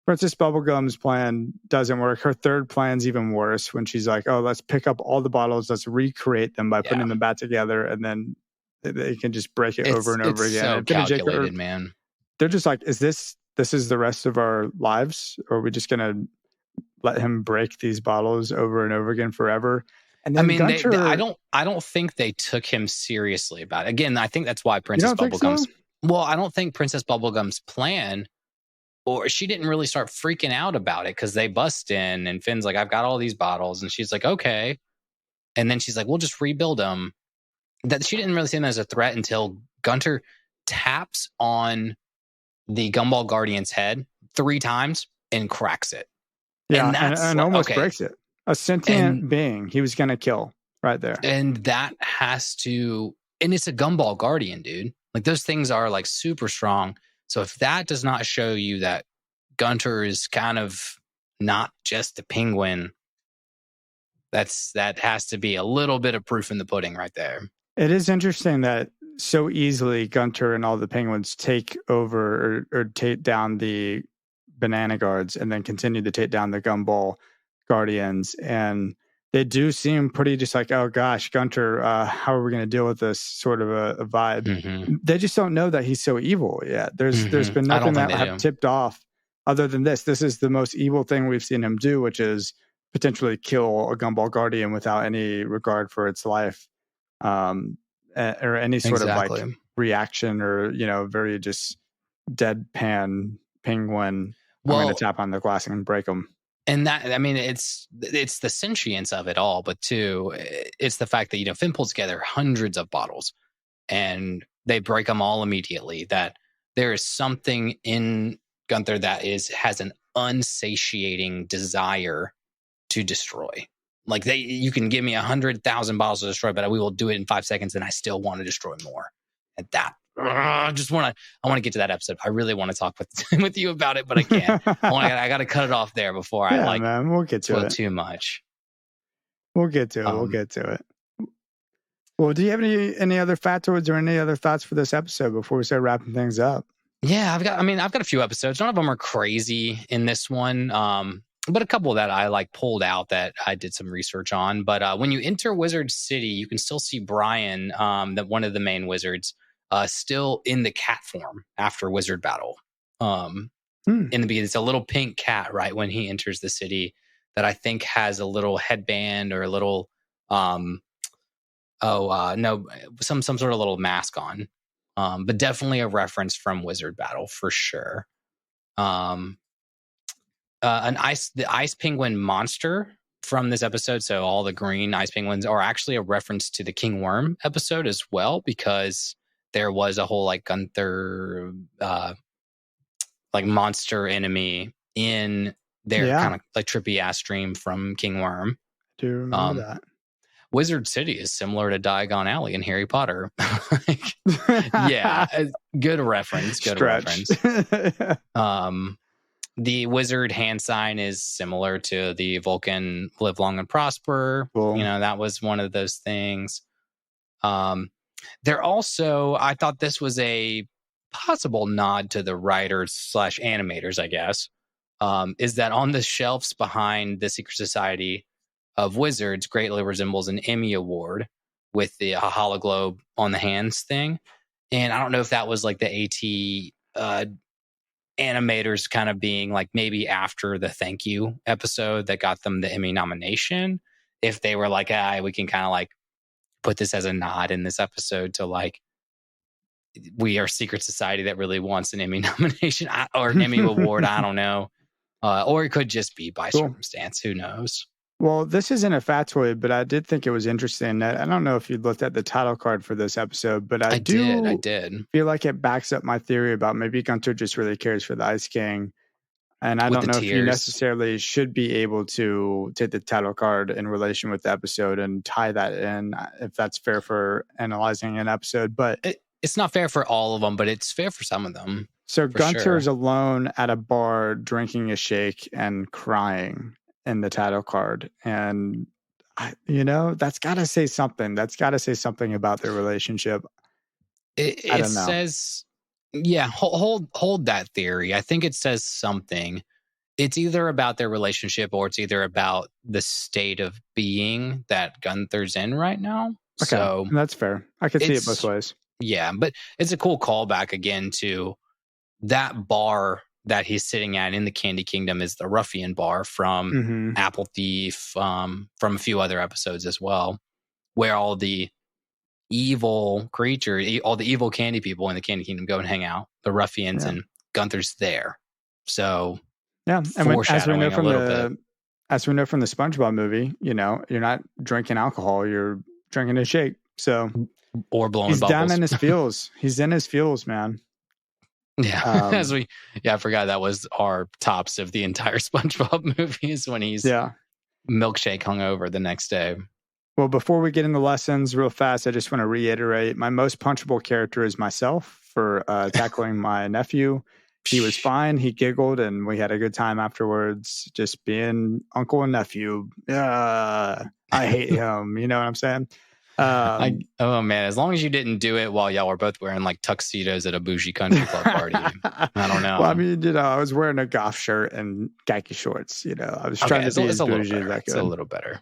Princess Bubblegum's plan doesn't work. Her third plan's even worse when she's like, oh, let's pick up all the bottles, let's recreate them by putting them back together, and then they can just break it over and over again. So calculated, man. They're just like, this is the rest of our lives? Or are we just gonna let him break these bottles over and over again forever? And then Gunter, I don't think they took him seriously about it. Again, I think that's why Princess Bubblegum's. Well, I don't think Princess Bubblegum's plan, or she didn't really start freaking out about it because they bust in and Finn's like, I've got all these bottles, and she's like, okay, and then she's like, we'll just rebuild them. That she didn't really see them as a threat until Gunter taps on the Gumball Guardian's head 3 times and cracks it. Yeah, and almost breaks it. A sentient being he was going to kill right there. And that has to, and it's a Gumball Guardian, dude. Like those things are like super strong. So if that does not show you that Gunter is kind of not just a penguin, that has to be a little bit of proof in the pudding right there. It is interesting that so easily Gunter and all the penguins take over or take down the banana guards and then continue to take down the Gumball Guardians, and they do seem pretty just like, oh gosh, Gunter, how are we going to deal with this sort of a vibe? Mm-hmm. They just don't know that he's so evil yet. There's been nothing that have tipped off other than this. This is the most evil thing we've seen him do, which is potentially kill a Gumball Guardian without any regard for its life, or any sort of like reaction, or very just deadpan penguin. I'm going to tap on the glass and break them. And that, I mean, it's the sentience of it all, but too, it's the fact that, Finn pulls together hundreds of bottles and they break them all immediately. That there is something in Gunther that has an unsatiating desire to destroy. Like you can give me 100,000 bottles to destroy, but we will do it in 5 seconds and I still want to destroy more. And that, I want to get to that episode. I really want to talk with you about it, but I can't. I got to cut it off there before we'll get to it too much. We'll get to it. We'll get to it. Well, do you have any other factoids or any other thoughts for this episode before we start wrapping things up? Yeah, I've got a few episodes. None of them are crazy in this one. But a couple that I pulled out that I did some research on. But when you enter Wizard City, you can still see Brian, that one of the main wizards, still in the cat form after Wizard Battle. In the beginning, it's a little pink cat right when he enters the city. that I think has a little headband or a little some sort of little mask on. But definitely a reference from Wizard Battle for sure. The ice penguin monster from this episode, so all the green ice penguins, are actually a reference to the King Worm episode as well, because there was a whole like Gunther like monster enemy in their kind of like trippy ass dream from King Worm. Do you remember that? Wizard City is similar to Diagon Alley in Harry Potter. Yeah, good reference. Good reference. The wizard hand sign is similar to the Vulcan live long and prosper. Cool. That was one of those things. There also, I thought this was a possible nod to the writers / animators, I guess, is that on the shelves behind the Secret Society of Wizards greatly resembles an Emmy Award with the hologlobe on the hands thing. And I don't know if that was like the AT animators kind of being like maybe after the thank you episode that got them the Emmy nomination, if they were like, we can kind of like put this as a nod in this episode to like, we are Secret Society that really wants an Emmy nomination or an Emmy award. I don't know. Or it could just be by circumstance. Who knows? Well, this isn't a factoid, but I did think it was interesting that I don't know if you looked at the title card for this episode, but I did feel like it backs up my theory about maybe Gunther just really cares for the Ice King. And I don't know if you necessarily should be able to take the title card in relation with the episode and tie that in, if that's fair for analyzing an episode. But it's not fair for all of them, but it's fair for some of them. So Gunther's alone at a bar drinking a shake and crying in the title card. And, that's got to say something. That's got to say something about their relationship. I don't know. Says, yeah, hold that theory. I think it says something. It's either about their relationship or it's either about the state of being that Gunther's in right now. Okay, so that's fair. I could see it both ways. Yeah, but it's a cool callback again to that bar that he's sitting at in the Candy Kingdom is the Ruffian Bar from Apple Thief, from a few other episodes as well, where all the evil creatures, all the evil candy people in the Candy Kingdom go and hang out. The ruffians and Gunther's there. So and as we know from the SpongeBob movie, you're not drinking alcohol, you're drinking a shake. So or blowing he's bubbles. Down in his feels. He's in his feels, man. Yeah, I forgot that was our tops of the entire SpongeBob movies when he's milkshake hungover the next day. Well, before we get into lessons real fast, I just want to reiterate my most punchable character is myself for tackling my nephew. He was fine. He giggled and we had a good time afterwards, just being uncle and nephew. I hate him. You know what I'm saying? Oh man, as long as you didn't do it while y'all were both wearing like tuxedos at a bougie country club party. I don't know. Well, I mean, I was wearing a golf shirt and khaki shorts. I was trying to be as bougie as I could. It's a little better.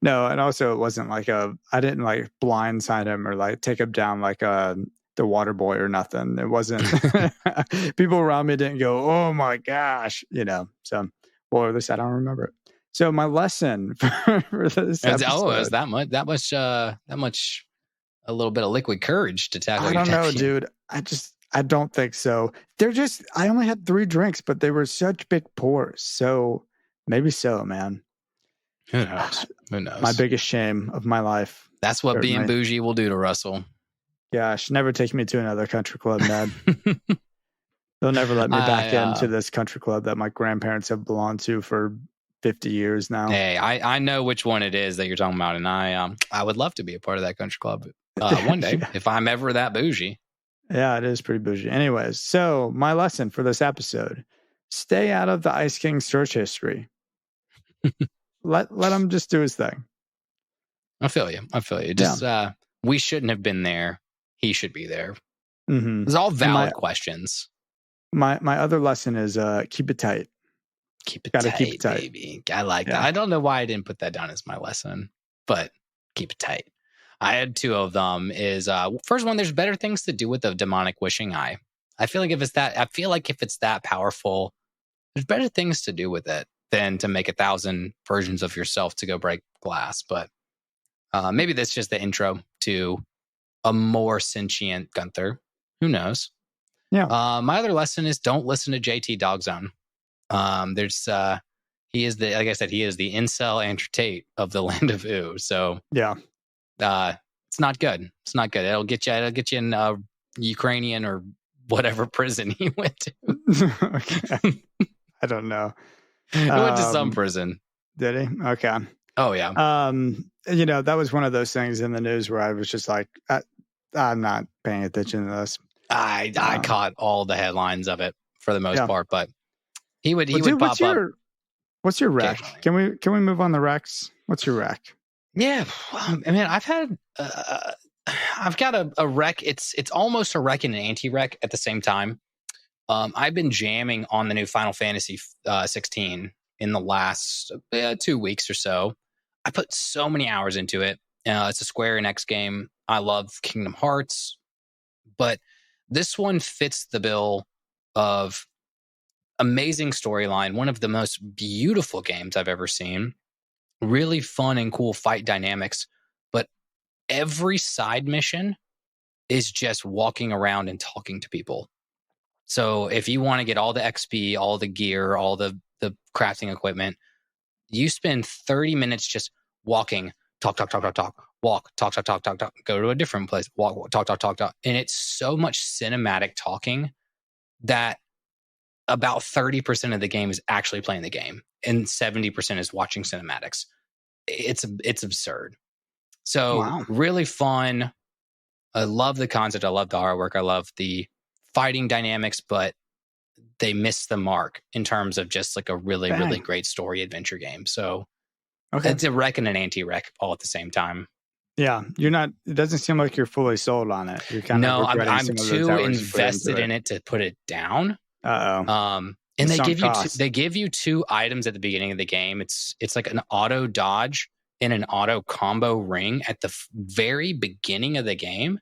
No, and also it wasn't like I didn't like blindside him or like take him down like the water boy or nothing. It wasn't. People around me didn't go, oh my gosh, So, well, at least I don't remember it. So my lesson for this episode. Is that much, a little bit of liquid courage to tackle. I don't know, dude. I don't think so. I only had 3 drinks, but they were such big pours. So maybe so, man. Who knows? My biggest shame of my life. That's what being bougie will do to Russell. Gosh, never take me to another country club, Ned. They'll never let me back into this country club that my grandparents have belonged to for 50 years now. Hey, I know which one it is that you're talking about, and I would love to be a part of that country club one day if I'm ever that bougie. Yeah, it is pretty bougie. Anyways, so my lesson for this episode: stay out of the Ice King's search history. let him just do his thing. I feel you. Just we shouldn't have been there. He should be there. Mm-hmm. It's all valid questions. My other lesson is keep it tight. Keep it tight, baby. I like that. I don't know why I didn't put that down as my lesson, but keep it tight. I had 2 of them. Is first one, there's better things to do with the demonic wishing eye. I feel like if it's that powerful, there's better things to do with it than to make 1,000 versions of yourself to go break glass. But maybe that's just the intro to a more sentient Gunther. Who knows? Yeah. My other lesson is don't listen to JT Dogzone. He is like I said, he is the incel Andrew Tate of the land of Ooh. So yeah, it's not good. It's not good. It'll get you in Ukrainian or whatever prison he went to. Okay. I don't know. He went to some prison. Did he? Okay. Oh yeah. That was one of those things in the news where I was just like, I'm not paying attention to this. I caught all the headlines of it for the most part, but he would pop up. What's your rec? Can we move on the recs? What's your rec? Yeah, I mean, I've got a rec. It's almost a rec and an anti-rec at the same time. I've been jamming on the new Final Fantasy 16 in the last 2 weeks or so. I put so many hours into it. It's a Square Enix game. I love Kingdom Hearts, but this one fits the bill of amazing storyline, one of the most beautiful games I've ever seen, really fun and cool fight dynamics, but every side mission is just walking around and talking to people. So if you want to get all the XP, all the gear, all the crafting equipment, you spend 30 minutes just walking, talk, walk, talk, go to a different place, walk, talk. And it's so much cinematic talking that about 30% of the game is actually playing the game and 70% is watching cinematics. It's absurd. So Really fun. I love the concept. I love the artwork. I love the fighting dynamics, but they missed the mark in terms of just like a really great story adventure game. So it's a rec and an anti-rec all at the same time. Yeah, you're not. It doesn't seem like you're fully sold on it. You're kind of I'm too invested in it to put it down. And they give you 2 items at the beginning of the game. It's like an auto dodge and an auto combo ring at the very beginning of the game.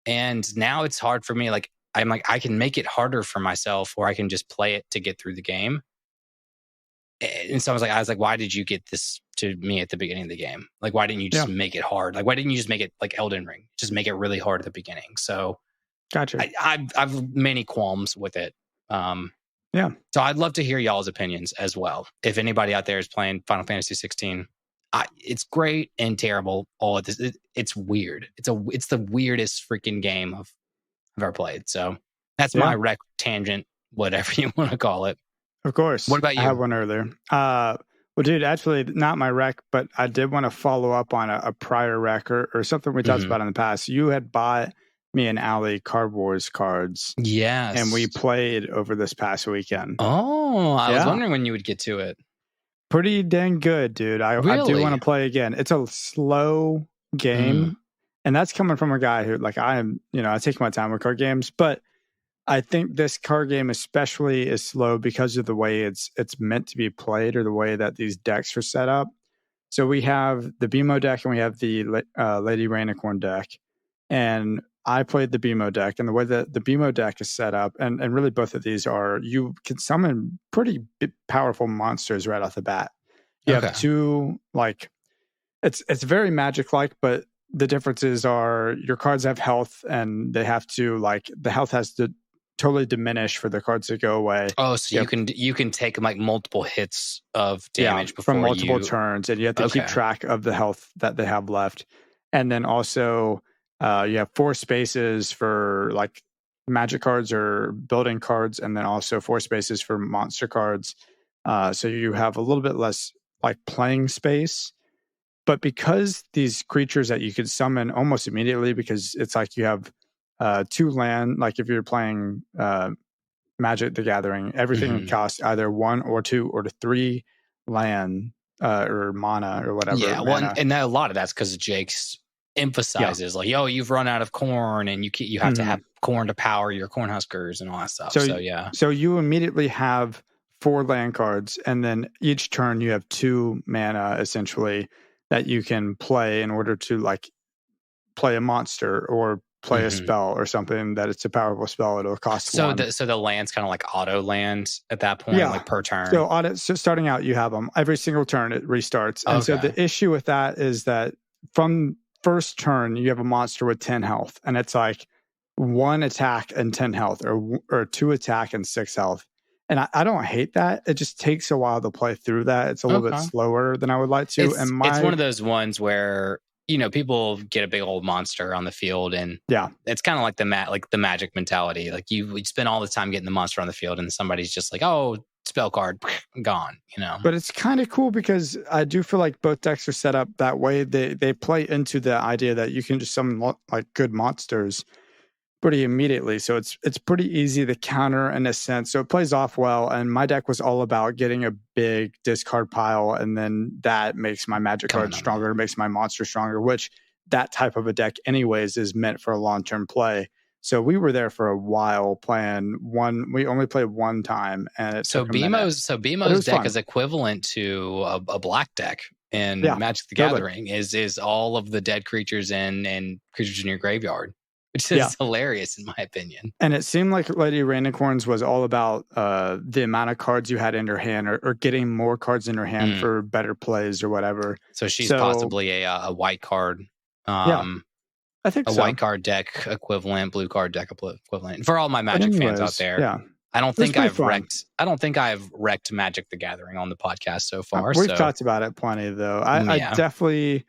And now it's hard for me. I'm like, I can make it harder for myself, or I can just play it to get through the game. And so I was like, why did you get this to me at the beginning of the game? Like, why didn't you just make it hard? Like, why didn't you just make it like Elden Ring? Just make it really hard at the beginning. So, gotcha. I've many qualms with it. Yeah. So I'd love to hear y'all's opinions as well. If anybody out there is playing Final Fantasy 16, it's great and terrible all at this. It's weird. It's the weirdest freaking game I've ever played. So that's my rec tangent, whatever you want to call it. Of course. What about you? I had one earlier. Well, dude, actually not my rec, but I did want to follow up on a prior rec or something we talked about in the past. You had bought me and Allie Card Wars cards. Yes. And we played over this past weekend. Oh, I was wondering when you would get to it. Pretty dang good, dude. I do want to play again. It's a slow game. And that's coming from a guy who, like, I take my time with card games, but I think this card game especially is slow because of the way it's meant to be played, or the way that these decks are set up. So we have the BMO deck and we have the Lady Rainicorn deck. And I played the BMO deck, and the way that the BMO deck is set up, and really both of these are, you can summon pretty powerful monsters right off the bat. You have 2, like, it's very magic-like, but the differences are your cards have health, and they have to, like, the health has to totally diminish for the cards to go away. Oh, so you can take like multiple hits of damage before from multiple turns, and you have to keep track of the health that they have left. And then also you have 4 spaces for like magic cards or building cards, and then also 4 spaces for monster cards. So you have a little bit less like playing space. But because these creatures that you could summon almost immediately, because it's like you have 2 land, like if you're playing Magic the Gathering, everything costs either 1 or 2 or 3 land or mana or whatever. Yeah, well, and a lot of that's because Jake's emphasizes like, yo, you've run out of corn, and you have to have corn to power your corn huskers and all that stuff. So you immediately have 4 land cards, and then each turn you have 2 mana essentially that you can play in order to like play a monster or play a spell or something that it's a powerful spell, it'll cost one. So the land's kind of like auto land at that point, like per turn. So starting out, you have them every single turn. It restarts, and so the issue with that is that from first turn you have a monster with 10 health, and it's like 1 attack and 10 health, or 2 attack and 6 health. And I don't hate that. It just takes a while to play through that. It's a little bit slower than I would like to. It's one of those ones where, you know, people get a big old monster on the field, and it's kind of like the Magic mentality. Like you spend all the time getting the monster on the field, and somebody's just like, oh, spell card, gone, you know. But it's kind of cool because I do feel like both decks are set up that way. They play into the idea that you can just summon like good monsters pretty immediately. So it's pretty easy to counter in a sense. So it plays off well. And my deck was all about getting a big discard pile, and then that makes my magic card stronger, makes my monster stronger, which that type of a deck anyways is meant for a long-term play. So we were there for a while playing one. We only played one time, and it so BMO's deck is equivalent to a black deck in Magic the Gathering. Is all of the dead creatures and creatures in your graveyard, which is hilarious in my opinion. And it seemed like Lady Rainicorns was all about the amount of cards you had in your hand, or getting more cards in your hand for better plays or whatever. So she's possibly a white card. I think a white card deck equivalent, blue card deck equivalent. And for all my Magic fans out there, I don't think I've wrecked Magic the Gathering on the podcast so far. We've talked about it plenty, though. I definitely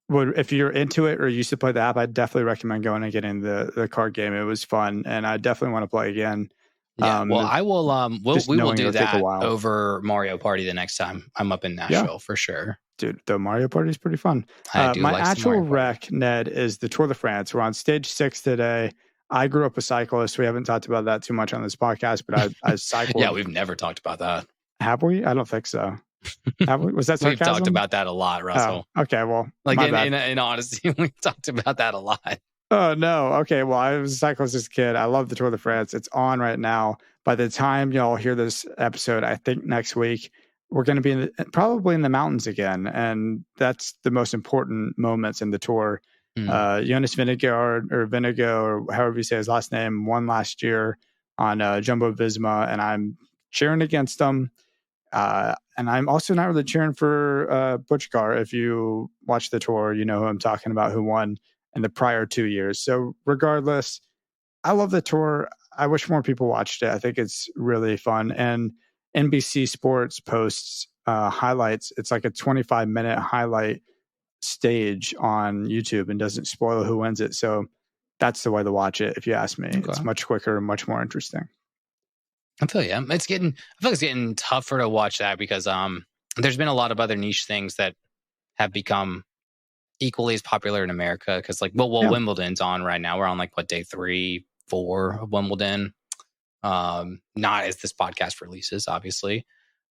would, if you're into it or used to play the app, I'd definitely recommend going and getting the card game. It was fun, and I definitely want to play again. Yeah, I will. We will do that over Mario Party the next time I'm up in Nashville for sure. Dude, the Mario Party is pretty fun. My actual rec, Ned, is the Tour de France. We're on stage 6 today. I grew up a cyclist. We haven't talked about that too much on this podcast, but I cycled. Yeah, we've never talked about that. Have we? I don't think so. Have we? Was that sarcasm? We've talked about that a lot, Russell. Oh, okay, well, like in honesty, we've talked about that a lot. Oh, no. Okay, well, I was a cyclist as a kid. I love the Tour de France. It's on right now. By the time y'all hear this episode, I think next week, we're going to be probably in the mountains again. And that's the most important moments in the tour. Jonas Vingegaard, or Vinegar, or however you say his last name, won last year on Jumbo Visma, and I'm cheering against them. And I'm also not really cheering for Puigdemont. If you watch the tour, you know who I'm talking about, who won in the prior 2 years. So regardless, I love the tour. I wish more people watched it. I think it's really fun. And NBC Sports posts highlights. It's like a 25-minute highlight stage on YouTube and doesn't spoil who wins it. So that's the way to watch it, if you ask me. Okay. It's much quicker and much more interesting. I feel you. I feel it's getting tougher to watch that because there's been a lot of other niche things that have become equally as popular in America. Because Wimbledon's on right now. We're on day 3, 4 of Wimbledon. Not as this podcast releases, obviously.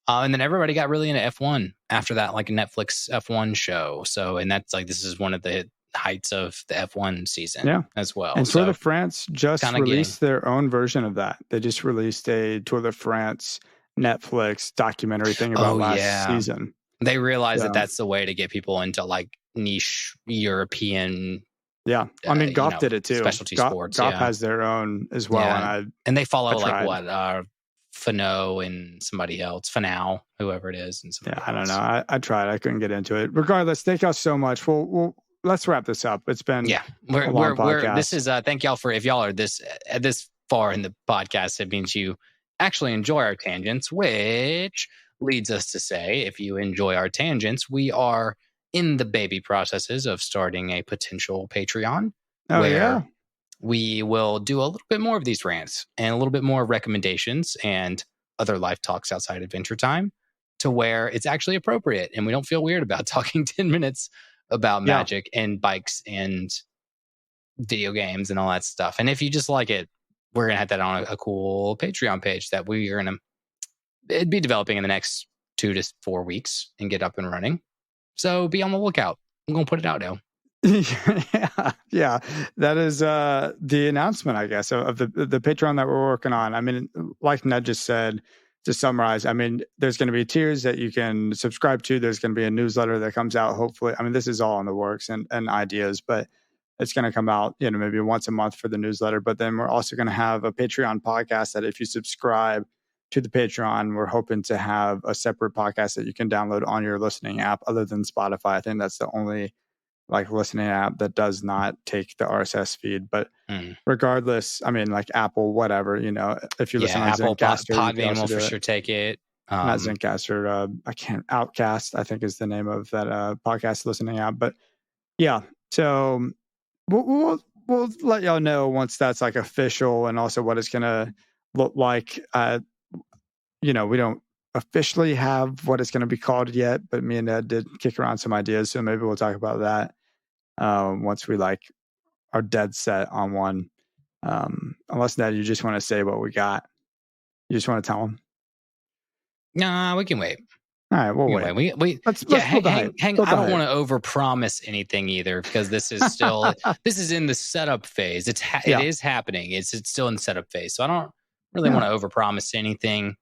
And then everybody got really into F1 after that, like a Netflix F1 show. So, and that's this is one of the heights of the F1 season as well. And Tour de France just released their own version of that. They just released a Tour de France Netflix documentary thing about last season. They realized that that's the way to get people into niche European. Yeah. I mean, golf did it too. Specialty sports. Golf has their own as well. Yeah. And they follow Fano and somebody else, Fanau, whoever it is. And I don't know. I tried. I couldn't get into it. Regardless, thank y'all so much. We'll let's wrap this up. It's been a long podcast. This is thank y'all for, if y'all are this far in the podcast, it means you actually enjoy our tangents, which leads us to say, if you enjoy our tangents, we are in the baby processes of starting a potential Patreon. We will do a little bit more of these rants and a little bit more recommendations and other life talks outside Adventure Time, to where it's actually appropriate and we don't feel weird about talking 10 minutes about Magic and bikes and video games and all that stuff. And if you just like it, we're going to have that on a cool Patreon page that we are going to be developing in the next 2 to 4 weeks and get up and running. So be on the lookout. I'm going to put it out now. Yeah. That is the announcement, I guess, of the Patreon that we're working on. I mean, like Ned just said, to summarize, I mean, there's going to be tiers that you can subscribe to. There's going to be a newsletter that comes out, hopefully. I mean, this is all in the works and ideas, but It's going to come out, maybe once a month for the newsletter. But then we're also going to have a Patreon podcast that if you subscribe to the Patreon, we're hoping to have a separate podcast that you can download on your listening app other than Spotify. I think that's the only listening app that does not take the RSS feed. But regardless, I mean, Apple, whatever, if you listen on Apple Zencaster, Podbean will for sure take it. Not Zencaster, Outcast, I think is the name of that podcast listening app. But yeah, so we'll let y'all know once that's official, and also what it's gonna look like. We don't officially have what it's gonna be called yet, but me and Ed did kick around some ideas, so maybe we'll talk about that once we are dead set on one. Unless, Ned, you just want to say what we got. You just want to tell them. Nah, we can wait. All right, we'll wait. Let's hang. I don't want to overpromise anything either, because this is still this is in the setup phase. It is happening. It's still in the setup phase. So I don't really want to overpromise anything.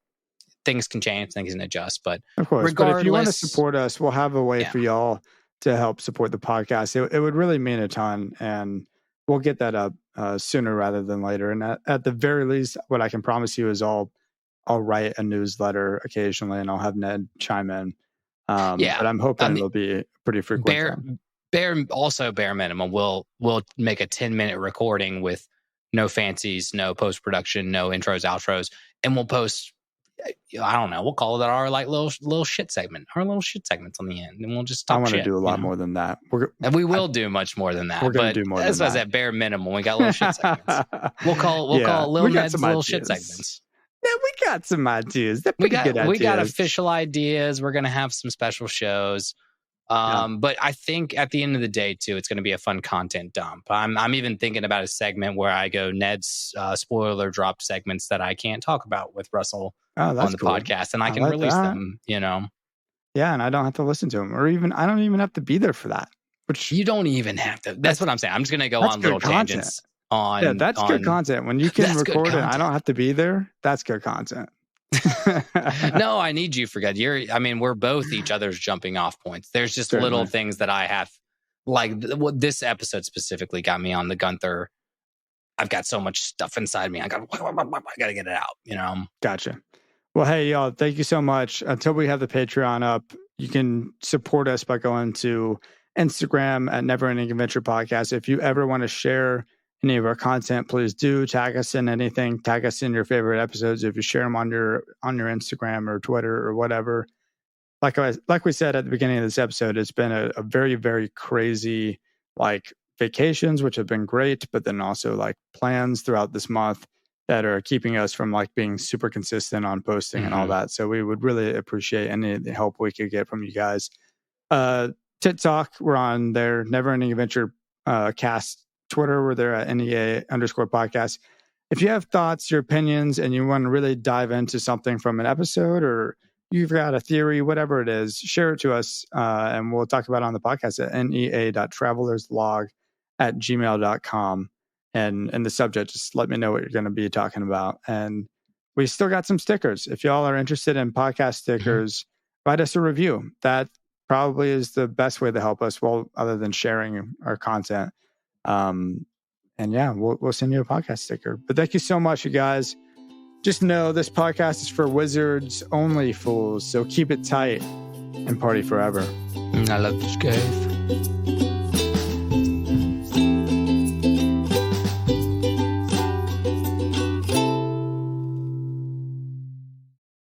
Things can change, things can adjust. But of course, but if you want to support us, we'll have a way for y'all to help support the podcast. It would really mean a ton, and we'll get that up sooner rather than later. And at the very least, what I can promise you is I'll write a newsletter occasionally, and I'll have Ned chime in. But I'm hoping it'll be pretty frequent. Bare minimum. We'll make a 10-minute recording with no fancies, no post-production, no intros, outros, and we'll post. I don't know. We'll call it our little shit segment. Our little shit segments on the end, and we'll just talk. I want to do a lot more than that. We will do much more than that. We're going to do more. That's why I said bare minimum. We got little shit segments. We'll call it Lil Ned's little shit segments. Yeah, we got some ideas. They're pretty good ideas. We got official ideas. We're going to have some special shows. But I think at the end of the day, too, it's going to be a fun content dump. I'm even thinking about a segment where I go Ned's spoiler drop segments that I can't talk about with Russell on the podcast, and I can release them, Yeah, and I don't have to listen to them, or even I don't even have to be there for that. Which you don't even have to. That's what I'm saying. I'm just going to go on little tangents. That's good content. When you can record it, I don't have to be there. That's good content. No, I need you for good. We're both each other's jumping off points. There's just little things that I have, what this episode specifically got me on the Gunther. I've got so much stuff inside me. I got to get it out. Gotcha. Well, hey, y'all, thank you so much. Until we have the Patreon up, you can support us by going to Instagram at Never Ending Adventure Podcast. If you ever want to share any of our content, please do tag us in anything. Tag us in your favorite episodes. If you share them on your Instagram or Twitter or whatever. Like we said at the beginning of this episode, it's been a very, very crazy vacations, which have been great, but then also plans throughout this month that are keeping us from being super consistent on posting and all that. So we would really appreciate any help we could get from you guys. TikTok, we're on there. Never Ending Adventure Cast. Twitter, we're there at NEA_podcast. If you have thoughts, your opinions, and you want to really dive into something from an episode, or you've got a theory, whatever it is, share it to us, and we'll talk about it on the podcast at nea.travelerslog@gmail.com. And in the subject, just let me know what you're going to be talking about. And we still got some stickers. If y'all are interested in podcast stickers, write us a review. That probably is the best way to help us, other than sharing our content. And we'll send you a podcast sticker. But thank you so much, you guys. Just know this podcast is for wizards only, fools. So keep it tight and party forever. I love this guy.